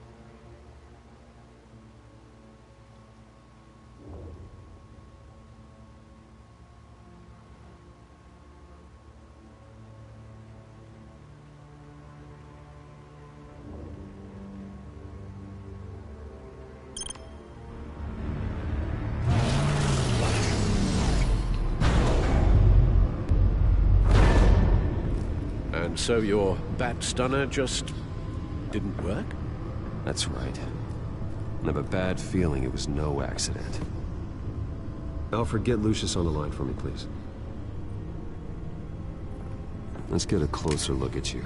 So your bat stunner just didn't work? That's right. I have a bad feeling it was no accident. Alfred, get Lucius on the line for me, please. Let's get a closer look at you.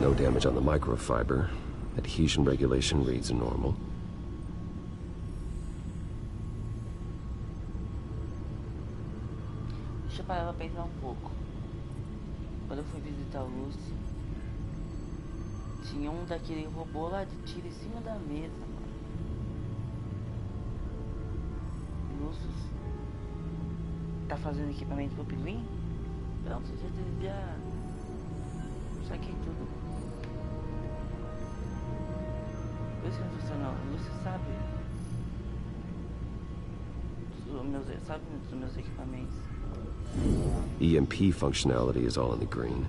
No damage on the microfiber. Adhesion regulation reads normal. Deixa eu parar pra pensar pouco. Quando eu fui visitar o Lúcio, tinha daquele robô lá de tiro em cima da mesa, mano. Lúcio tá fazendo equipamento pro pinguim? Pronto, já saquei tudo. Por isso que não funciona. O Lúcio sabe dos meus equipamentos. EMP functionality is all in the green.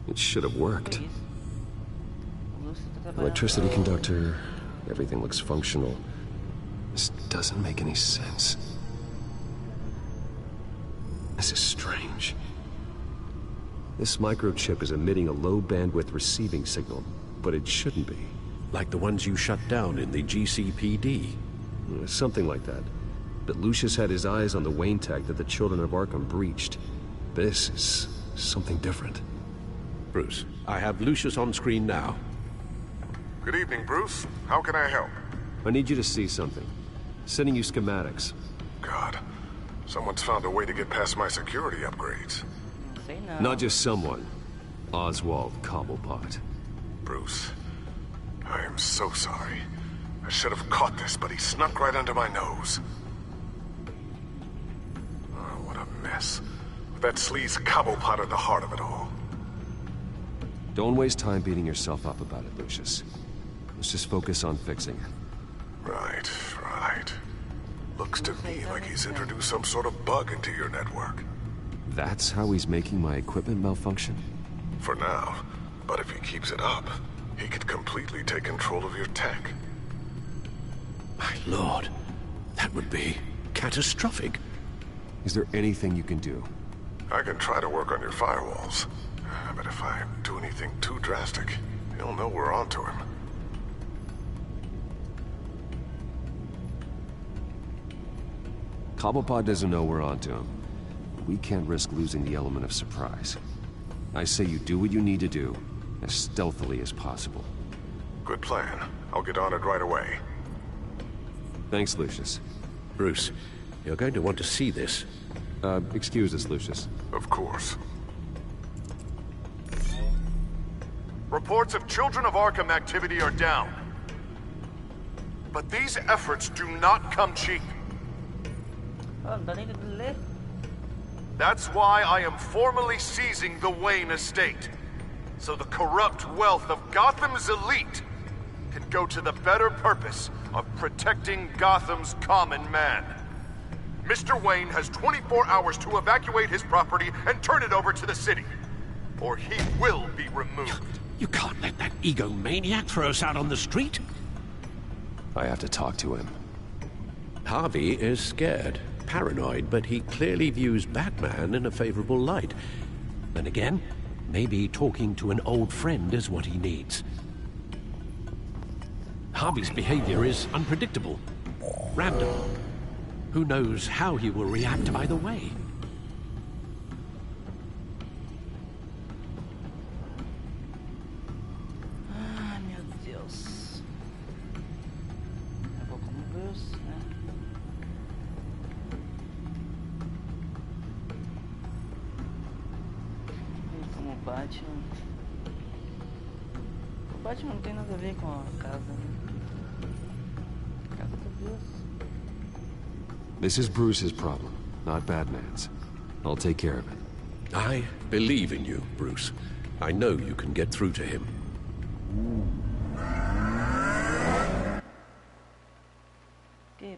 It should have worked. Electricity conductor, everything looks functional. This doesn't make any sense. This is strange. This microchip is emitting a low-bandwidth receiving signal, but it shouldn't be. Like the ones you shut down in the GCPD? Something like that. But Lucius had his eyes on the Wayne tag that the Children of Arkham breached. This is something different. Bruce, I have Lucius on screen now. Good evening, Bruce. How can I help? I need you to see something. Sending you schematics. God, someone's found a way to get past my security upgrades. Say no. Not just someone. Oswald Cobblepot. Bruce, I am so sorry. I should have caught this, but he snuck right under my nose. Oh, what a mess. With that sleaze Cobblepot at the heart of it all. Don't waste time beating yourself up about it, Lucius. Let's just focus on fixing it. Right. Looks to me like he's introduced some sort of bug into your network. That's how he's making my equipment malfunction? For now. But if he keeps it up, he could completely take control of your tech. My lord, that would be catastrophic. Is there anything you can do? I can try to work on your firewalls. But if I do anything too drastic, he'll know we're onto him. Cobblepot doesn't know we're onto him. We can't risk losing the element of surprise. I say you do what you need to do, as stealthily as possible. Good plan. I'll get on it right away. Thanks, Lucius. Bruce, you're going to want to see this. Excuse us, Lucius. Of course. Reports of Children of Arkham activity are down. But these efforts do not come cheap. That's why I am formally seizing the Wayne estate, so the corrupt wealth of Gotham's elite can go to the better purpose of protecting Gotham's common man. Mr. Wayne has 24 hours to evacuate his property and turn it over to the city, or he will be removed. You can't let that egomaniac throw us out on the street. I have to talk to him. Harvey is scared, paranoid, but he clearly views Batman in a favorable light. Then again, maybe talking to an old friend is what he needs. Harvey's behavior is unpredictable, random. Who knows how he will react either way? O Batman não tem nada a ver com a casa, né? Casa do Bruce. This is Bruce's problem, not Batman's. I'll take care of it. I believe in you, Bruce. I know you can get through to him.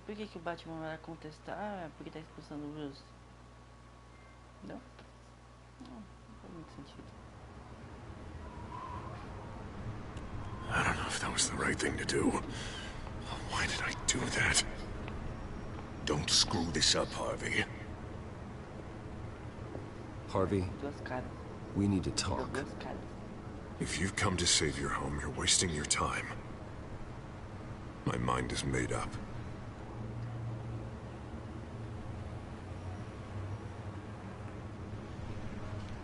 Por que o Batman vai contestar? Porque tá expulsando o Bruce? Não? Não faz muito sentido. I don't know if that was the right thing to do. Why did I do that? Don't screw this up, Harvey. Harvey, we need to talk. If you've come to save your home, you're wasting your time. My mind is made up.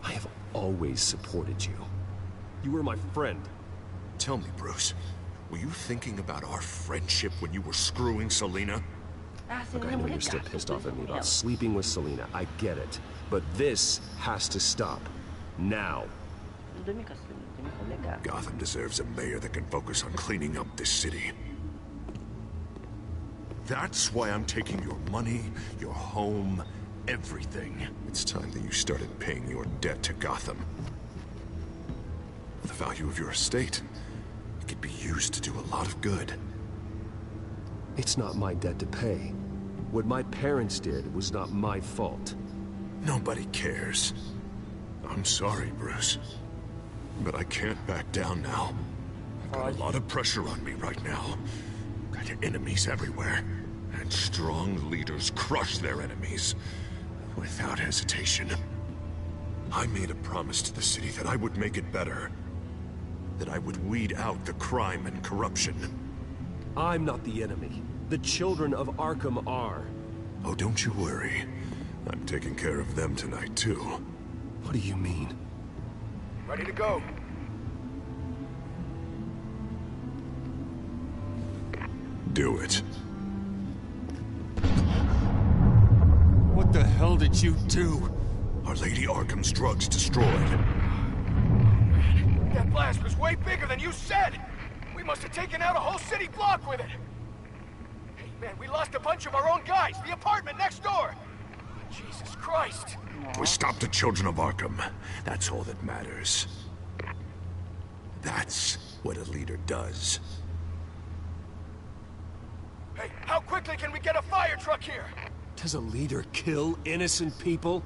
I have always supported you. You were my friend. Tell me, Bruce, were you thinking about our friendship when you were screwing Selena? Look, I know you're still pissed off at me about sleeping with Selena. I get it. But this has to stop. Now. Gotham deserves a mayor that can focus on cleaning up this city. That's why I'm taking your money, your home, everything. It's time that you started paying your debt to Gotham. The value of your estate, it could be used to do a lot of good. It's not my debt to pay. What my parents did was not my fault. Nobody cares. I'm sorry, Bruce. But I can't back down now. I've got a lot of pressure on me right now. Got enemies everywhere. And strong leaders crush their enemies without hesitation. I made a promise to the city that I would make it better. That I would weed out the crime and corruption. I'm not the enemy. The children of Arkham are. Oh, don't you worry. I'm taking care of them tonight, too. What do you mean? Ready to go. Do it. What the hell did you do? Our Lady Arkham's drugs destroyed. That blast was way bigger than you said! We must have taken out a whole city block with it! Hey, man, we lost a bunch of our own guys! The apartment next door! Jesus Christ! We stopped the children of Arkham. That's all that matters. That's what a leader does. Hey, how quickly can we get a fire truck here? Does a leader kill innocent people?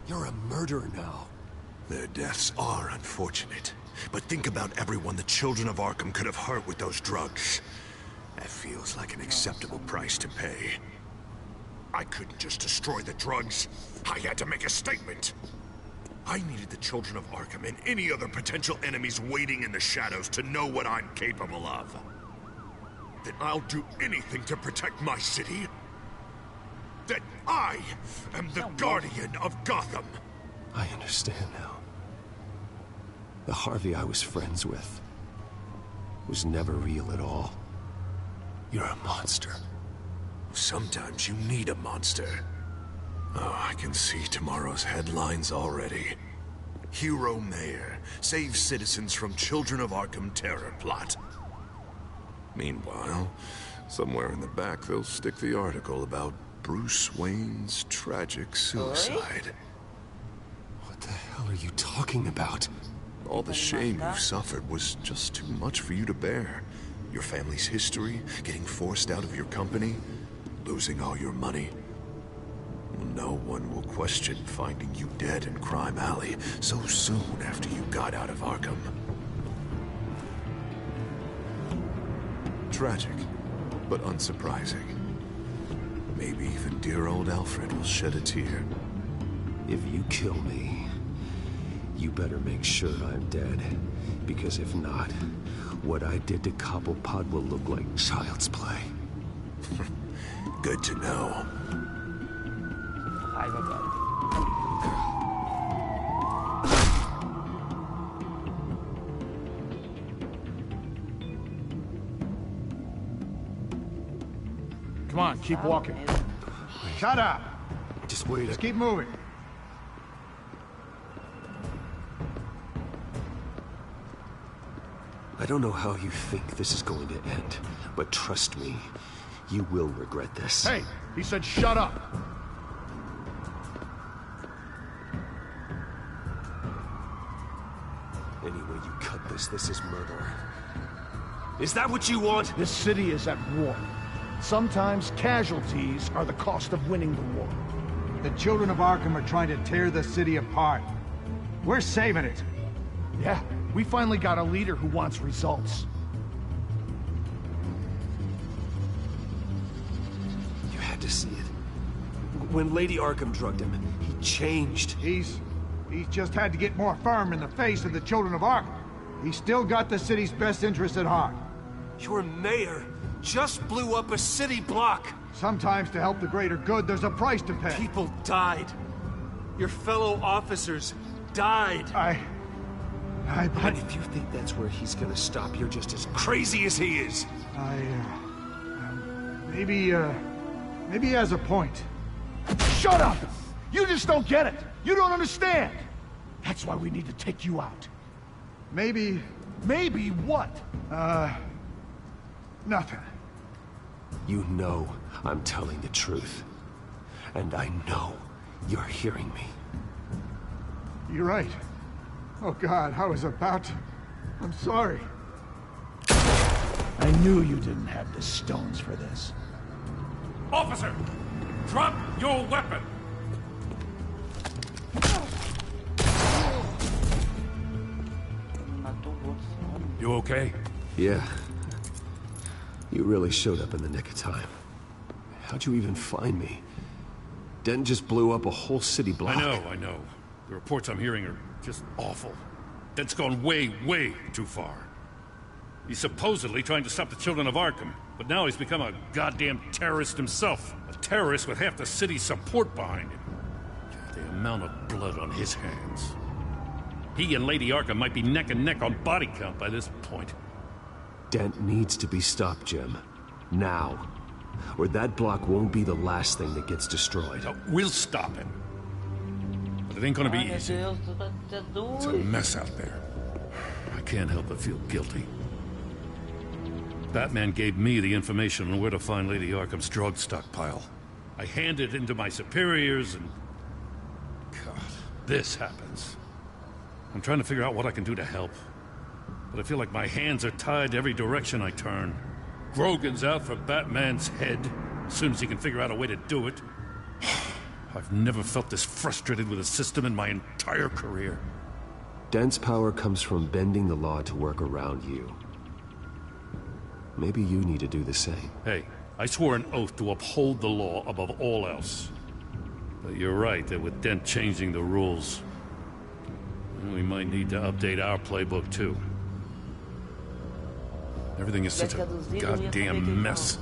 You're a murderer now. Their deaths are unfortunate. But think about everyone the children of Arkham could have hurt with those drugs. That feels like an acceptable price to pay. I couldn't just destroy the drugs. I had to make a statement. I needed the children of Arkham and any other potential enemies waiting in the shadows to know what I'm capable of. That I'll do anything to protect my city. That I am the guardian of Gotham. I understand now. The Harvey I was friends with was never real at all. You're a monster. Sometimes you need a monster. Oh, I can see tomorrow's headlines already. Hero Mayor saves citizens from Children of Arkham terror plot. Meanwhile, somewhere in the back they'll stick the article about Bruce Wayne's tragic suicide. What the hell are you talking about? All the shame you suffered was just too much for you to bear. Your family's history, getting forced out of your company, losing all your money. No one will question finding you dead in Crime Alley so soon after you got out of Arkham. Tragic, but unsurprising. Maybe even dear old Alfred will shed a tear. If you kill me, you better make sure I'm dead. Because if not, what I did to Cobblepot will look like child's play. Good to know. Come on, keep walking. Shut up! Just wait. Just keep moving. I don't know how you think this is going to end, but trust me, you will regret this. Hey, he said shut up! Any way you cut this is murder. Is that what you want? This city is at war. Sometimes casualties are the cost of winning the war. The children of Arkham are trying to tear the city apart. We're saving it. Yeah, we finally got a leader who wants results. You had to to see it. When Lady Arkham drugged him, he changed. He's just had to get more firm in the face of the children of Arkham. He's still got the city's best interest at heart. Your mayor just blew up a city block. Sometimes to help the greater good, there's a price to pay. People died. Your fellow officers died. But if you think that's where he's gonna stop, you're just as crazy as he is. Maybe he has a point. Shut up! You just don't get it! You don't understand! That's why we need to take you out. Maybe... Maybe what? Nothing. You know I'm telling the truth. And I know you're hearing me. You're right. Oh God, I was about to... I'm sorry. I knew you didn't have the stones for this. Officer! Drop your weapon! You okay? Yeah. You really showed up in the nick of time. How'd you even find me? Dent just blew up a whole city block. I know. The reports I'm hearing are just awful. Dent's gone way, way too far. He's supposedly trying to stop the children of Arkham, but now he's become a goddamn terrorist himself. A terrorist with half the city's support behind him. The amount of blood on his hands. He and Lady Arkham might be neck and neck on body count by this point. Dent needs to be stopped, Jim. Now. Or that block won't be the last thing that gets destroyed. We'll stop him. But it ain't gonna be easy. It's a mess out there. I can't help but feel guilty. Batman gave me the information on where to find Lady Arkham's drug stockpile. I handed it into my superiors and... God, this happens. I'm trying to figure out what I can do to help. But I feel like my hands are tied every direction I turn. Grogan's out for Batman's head, as soon as he can figure out a way to do it. I've never felt this frustrated with a system in my entire career. Dent's power comes from bending the law to work around you. Maybe you need to do the same. Hey, I swore an oath to uphold the law above all else. But you're right that with Dent changing the rules, we might need to update our playbook too. Everything is such a goddamn mess.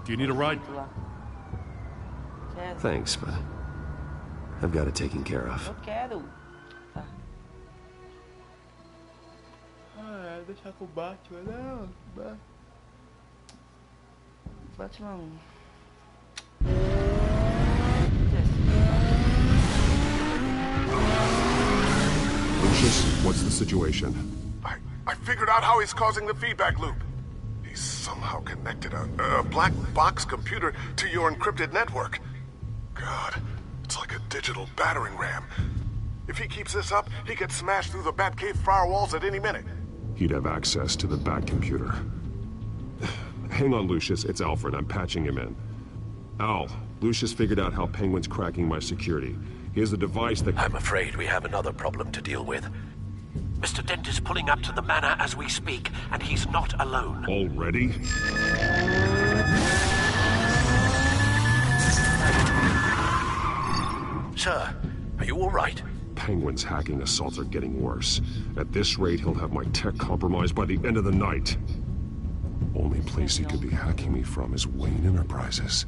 Do you need a ride? Thanks, but I've got it taken care of. Eu quero. Tá. Deixar com o Batman, não. Batman. Lucius, what's the situation? I figured out how he's causing the feedback loop. He's somehow connected a black box computer to your encrypted network. God, it's like a digital battering ram. If he keeps this up, he could smash through the Batcave firewalls at any minute. He'd have access to the Bat computer. Hang on, Lucius. It's Alfred. I'm patching him in. Al, Lucius figured out how Penguin's cracking my security. He has a device that... I'm afraid we have another problem to deal with. Mr. Dent is pulling up to the manor as we speak, and he's not alone. Already? Sir, are you all right? Penguin's hacking assaults are getting worse. At this rate, he'll have my tech compromised by the end of the night. Only place he could be hacking me from is Wayne Enterprises.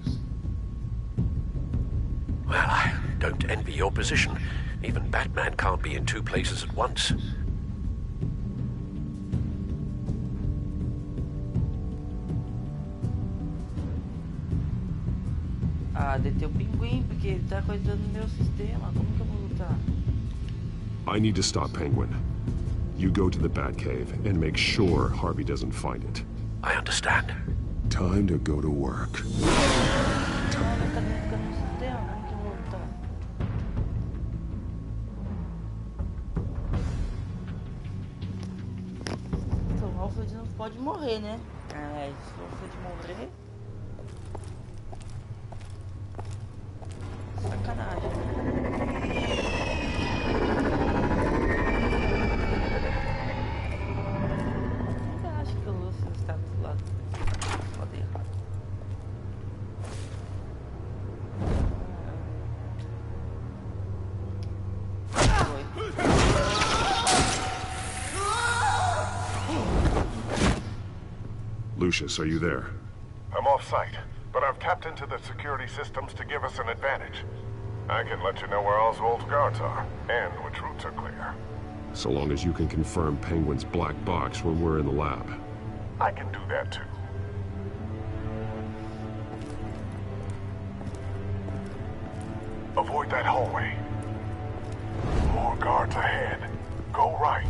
Well, I don't envy your position. Even Batman can't be in two places at once. Ah, deter o pinguim, porque ele tá coisando no meu sistema. Como que eu vou lutar? I need to stop Penguin. You go to the Batcave and make sure Harvey doesn't find it. I understand. Time to go to work. Então, o Alfred não pode morrer, né? Ah, se o Alfred morrer... Sacanagem. Eu acho que o Lúcio está do lado errado. Lucius, are you there? I'm off-site, but I've tapped into the security systems to give us an advantage. I can let you know where Oswald's guards are, and which routes are clear. So long as you can confirm Penguin's black box when we're in the lab. I can do that too. Avoid that hallway. More guards ahead. Go right.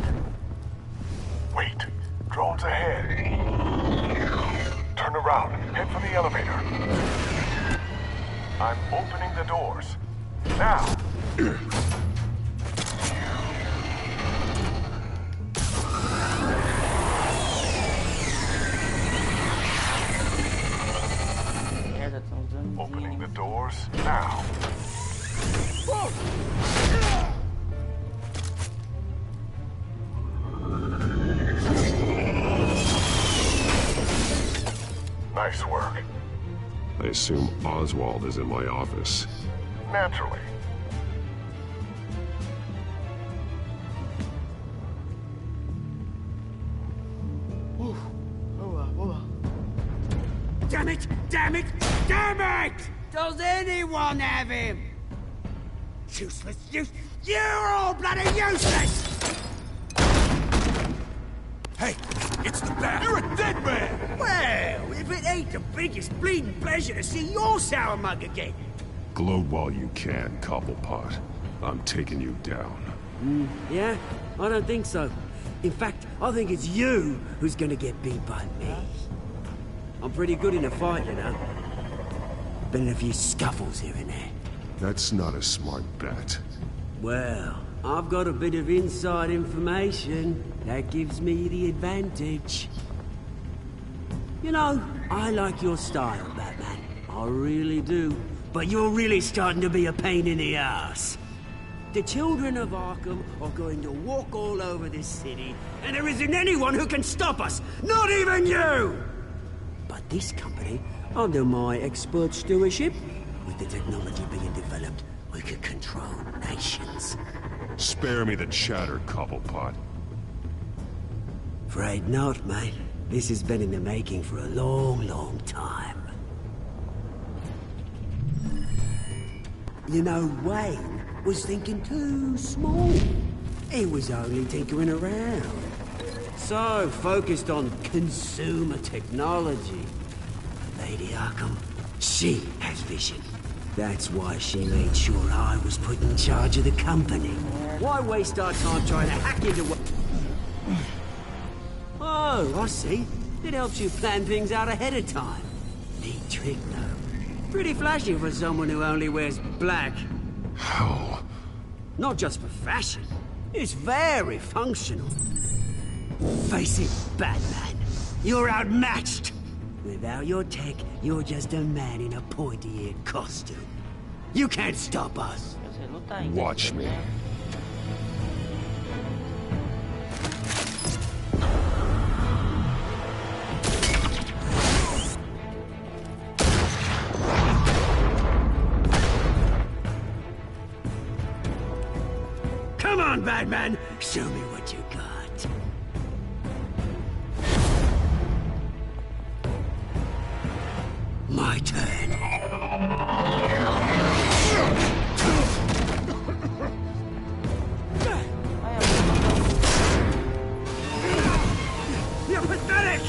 Wait. Drones ahead. Turn around. Head for the elevator. I'm opening the doors. Now. Opening the doors now. Nice work. I assume Oswald is in my office. Naturally. Damn it! Damn it! Damn it! Does anyone have him? Useless, you're all bloody useless! Hey, it's the bat! You're a dead man! Well, if it ain't the biggest bleeding pleasure to see your sour mug again. Gloat while you can, Cobblepot. I'm taking you down. Yeah? I don't think so. In fact, I think it's you who's gonna get beat by me. I'm pretty good in a fight, you know. Been in a few scuffles here and there. That's not a smart bet. Well, I've got a bit of inside information that gives me the advantage. You know, I like your style, Batman. I really do. But you're really starting to be a pain in the ass. The children of Arkham are going to walk all over this city, and there isn't anyone who can stop us, not even you! But this company, under my expert stewardship, with the technology being developed, we could control nations. Spare me the chatter, Cobblepot. Afraid not, mate. This has been in the making for a long, long time. You know, Wayne was thinking too small. He was only tinkering around. So focused on consumer technology. Lady Arkham, she has vision. That's why she made sure I was put in charge of the company. Why waste our time trying to hack into what... Oh, I see. It helps you plan things out ahead of time. Neat trick, though. Pretty flashy for someone who only wears black. How? Not just for fashion. It's very functional. Face it, Batman. You're outmatched. Without your tech, you're just a man in a pointy-eared costume. You can't stop us. Watch me. Come on, Batman! Show me what you got. My turn. You're pathetic!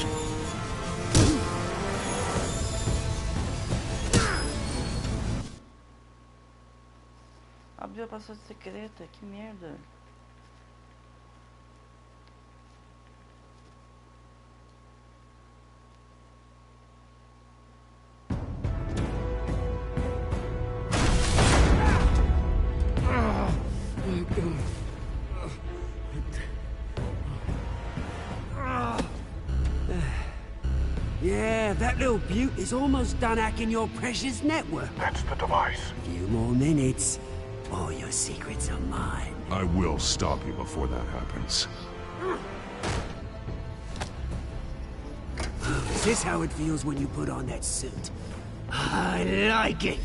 Abriu a passagem secreta, que merda. Yeah, that little beaut is almost done hacking your precious network. That's the device. Few more minutes. All your secrets are mine. I will stop you before that happens. Is this how it feels when you put on that suit? I like it!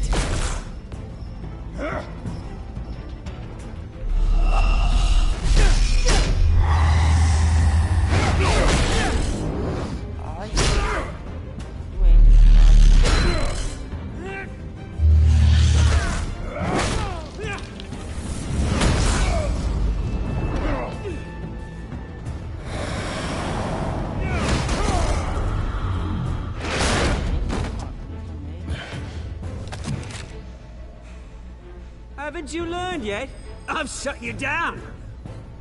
Haven't you learned yet? I've shut you down.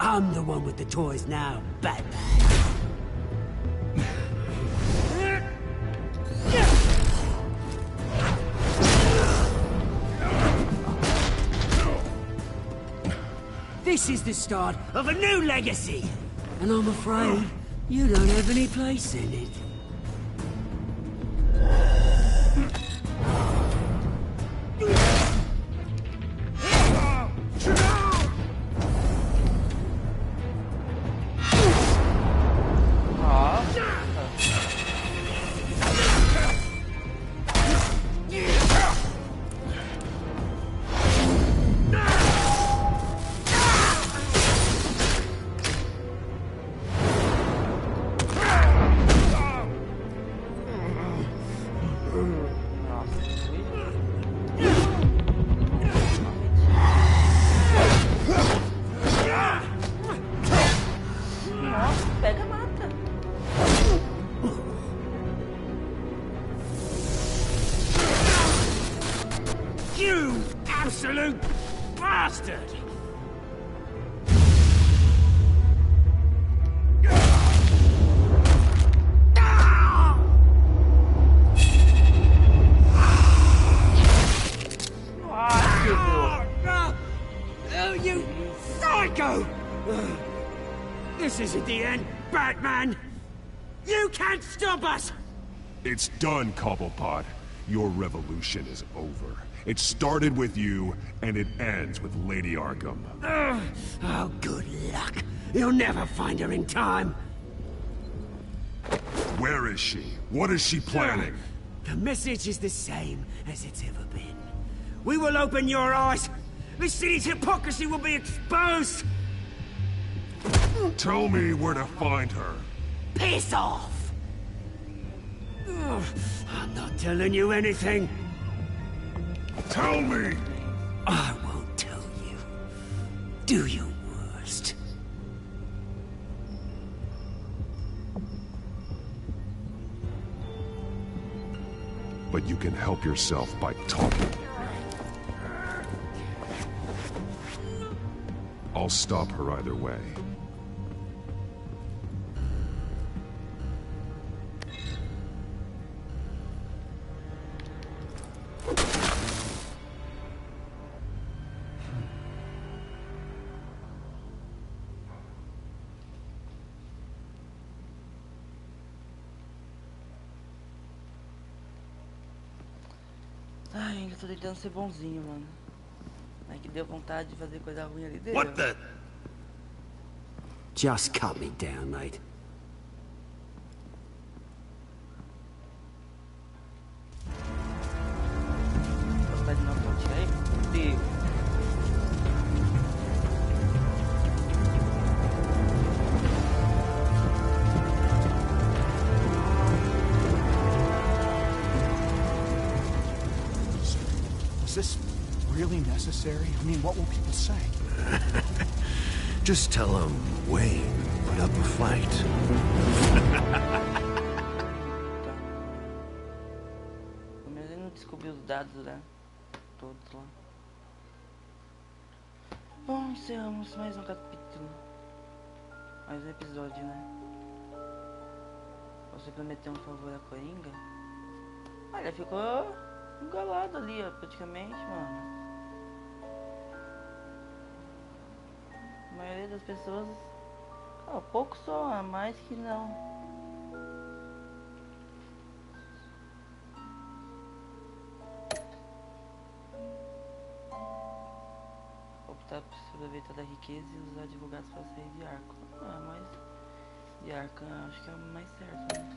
I'm the one with the toys now, Batman. This is the start of a new legacy. And I'm afraid you don't have any place in it. You absolute bastard! Oh, you psycho! This isn't the end, Batman! You can't stop us! It's done, Cobblepot. Your revolution is over. It started with you, and it ends with Lady Arkham. Oh, good luck. You'll never find her in time. Where is she? What is she planning? The message is the same as it's ever been. We will open your eyes. The city's hypocrisy will be exposed. Tell me where to find her. Piss off! I'm not telling you anything. Tell me! I won't tell you. Do your worst. But you can help yourself by talking. I'll stop her either way. Ai, ainda tô tentando ser bonzinho, mano. É que deu vontade de fazer coisa ruim ali dentro. What the? Just cut me down, mate. Posso mais uma ponte aí? Deus. Is this really necessary? I mean, what will people say? Just tell them Wayne put up a fight. Pelo menos ele não descobriu os dados, né? Todos lá. Bom, encerramos mais um capítulo. Mais um episódio, né? Você prometeu um favor a Coringa? Olha, ficou engalado ali, ó, praticamente, mano. A maioria das pessoas... Oh, pouco só, mais que não. Optar por se aproveitar da riqueza e usar advogados para sair de Arkham. Ah, mas... de Arkham acho que é o mais certo, né?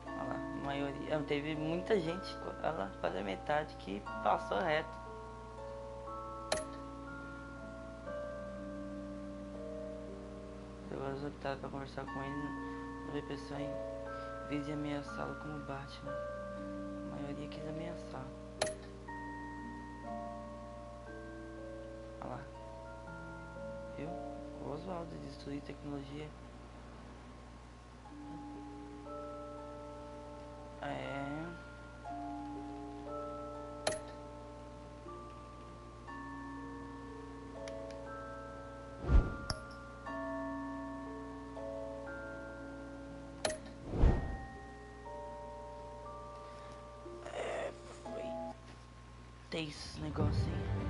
Olha lá, a maioria... Teve muita gente, olha lá, quase a metade que passou reto. Elas optaram para conversar com ele, não veio pessoa em vez de ameaçá-lo como Batman. A maioria quis ameaçar. Olha lá. Viu? O Oswald de destruir tecnologia. sei esse negócio aí.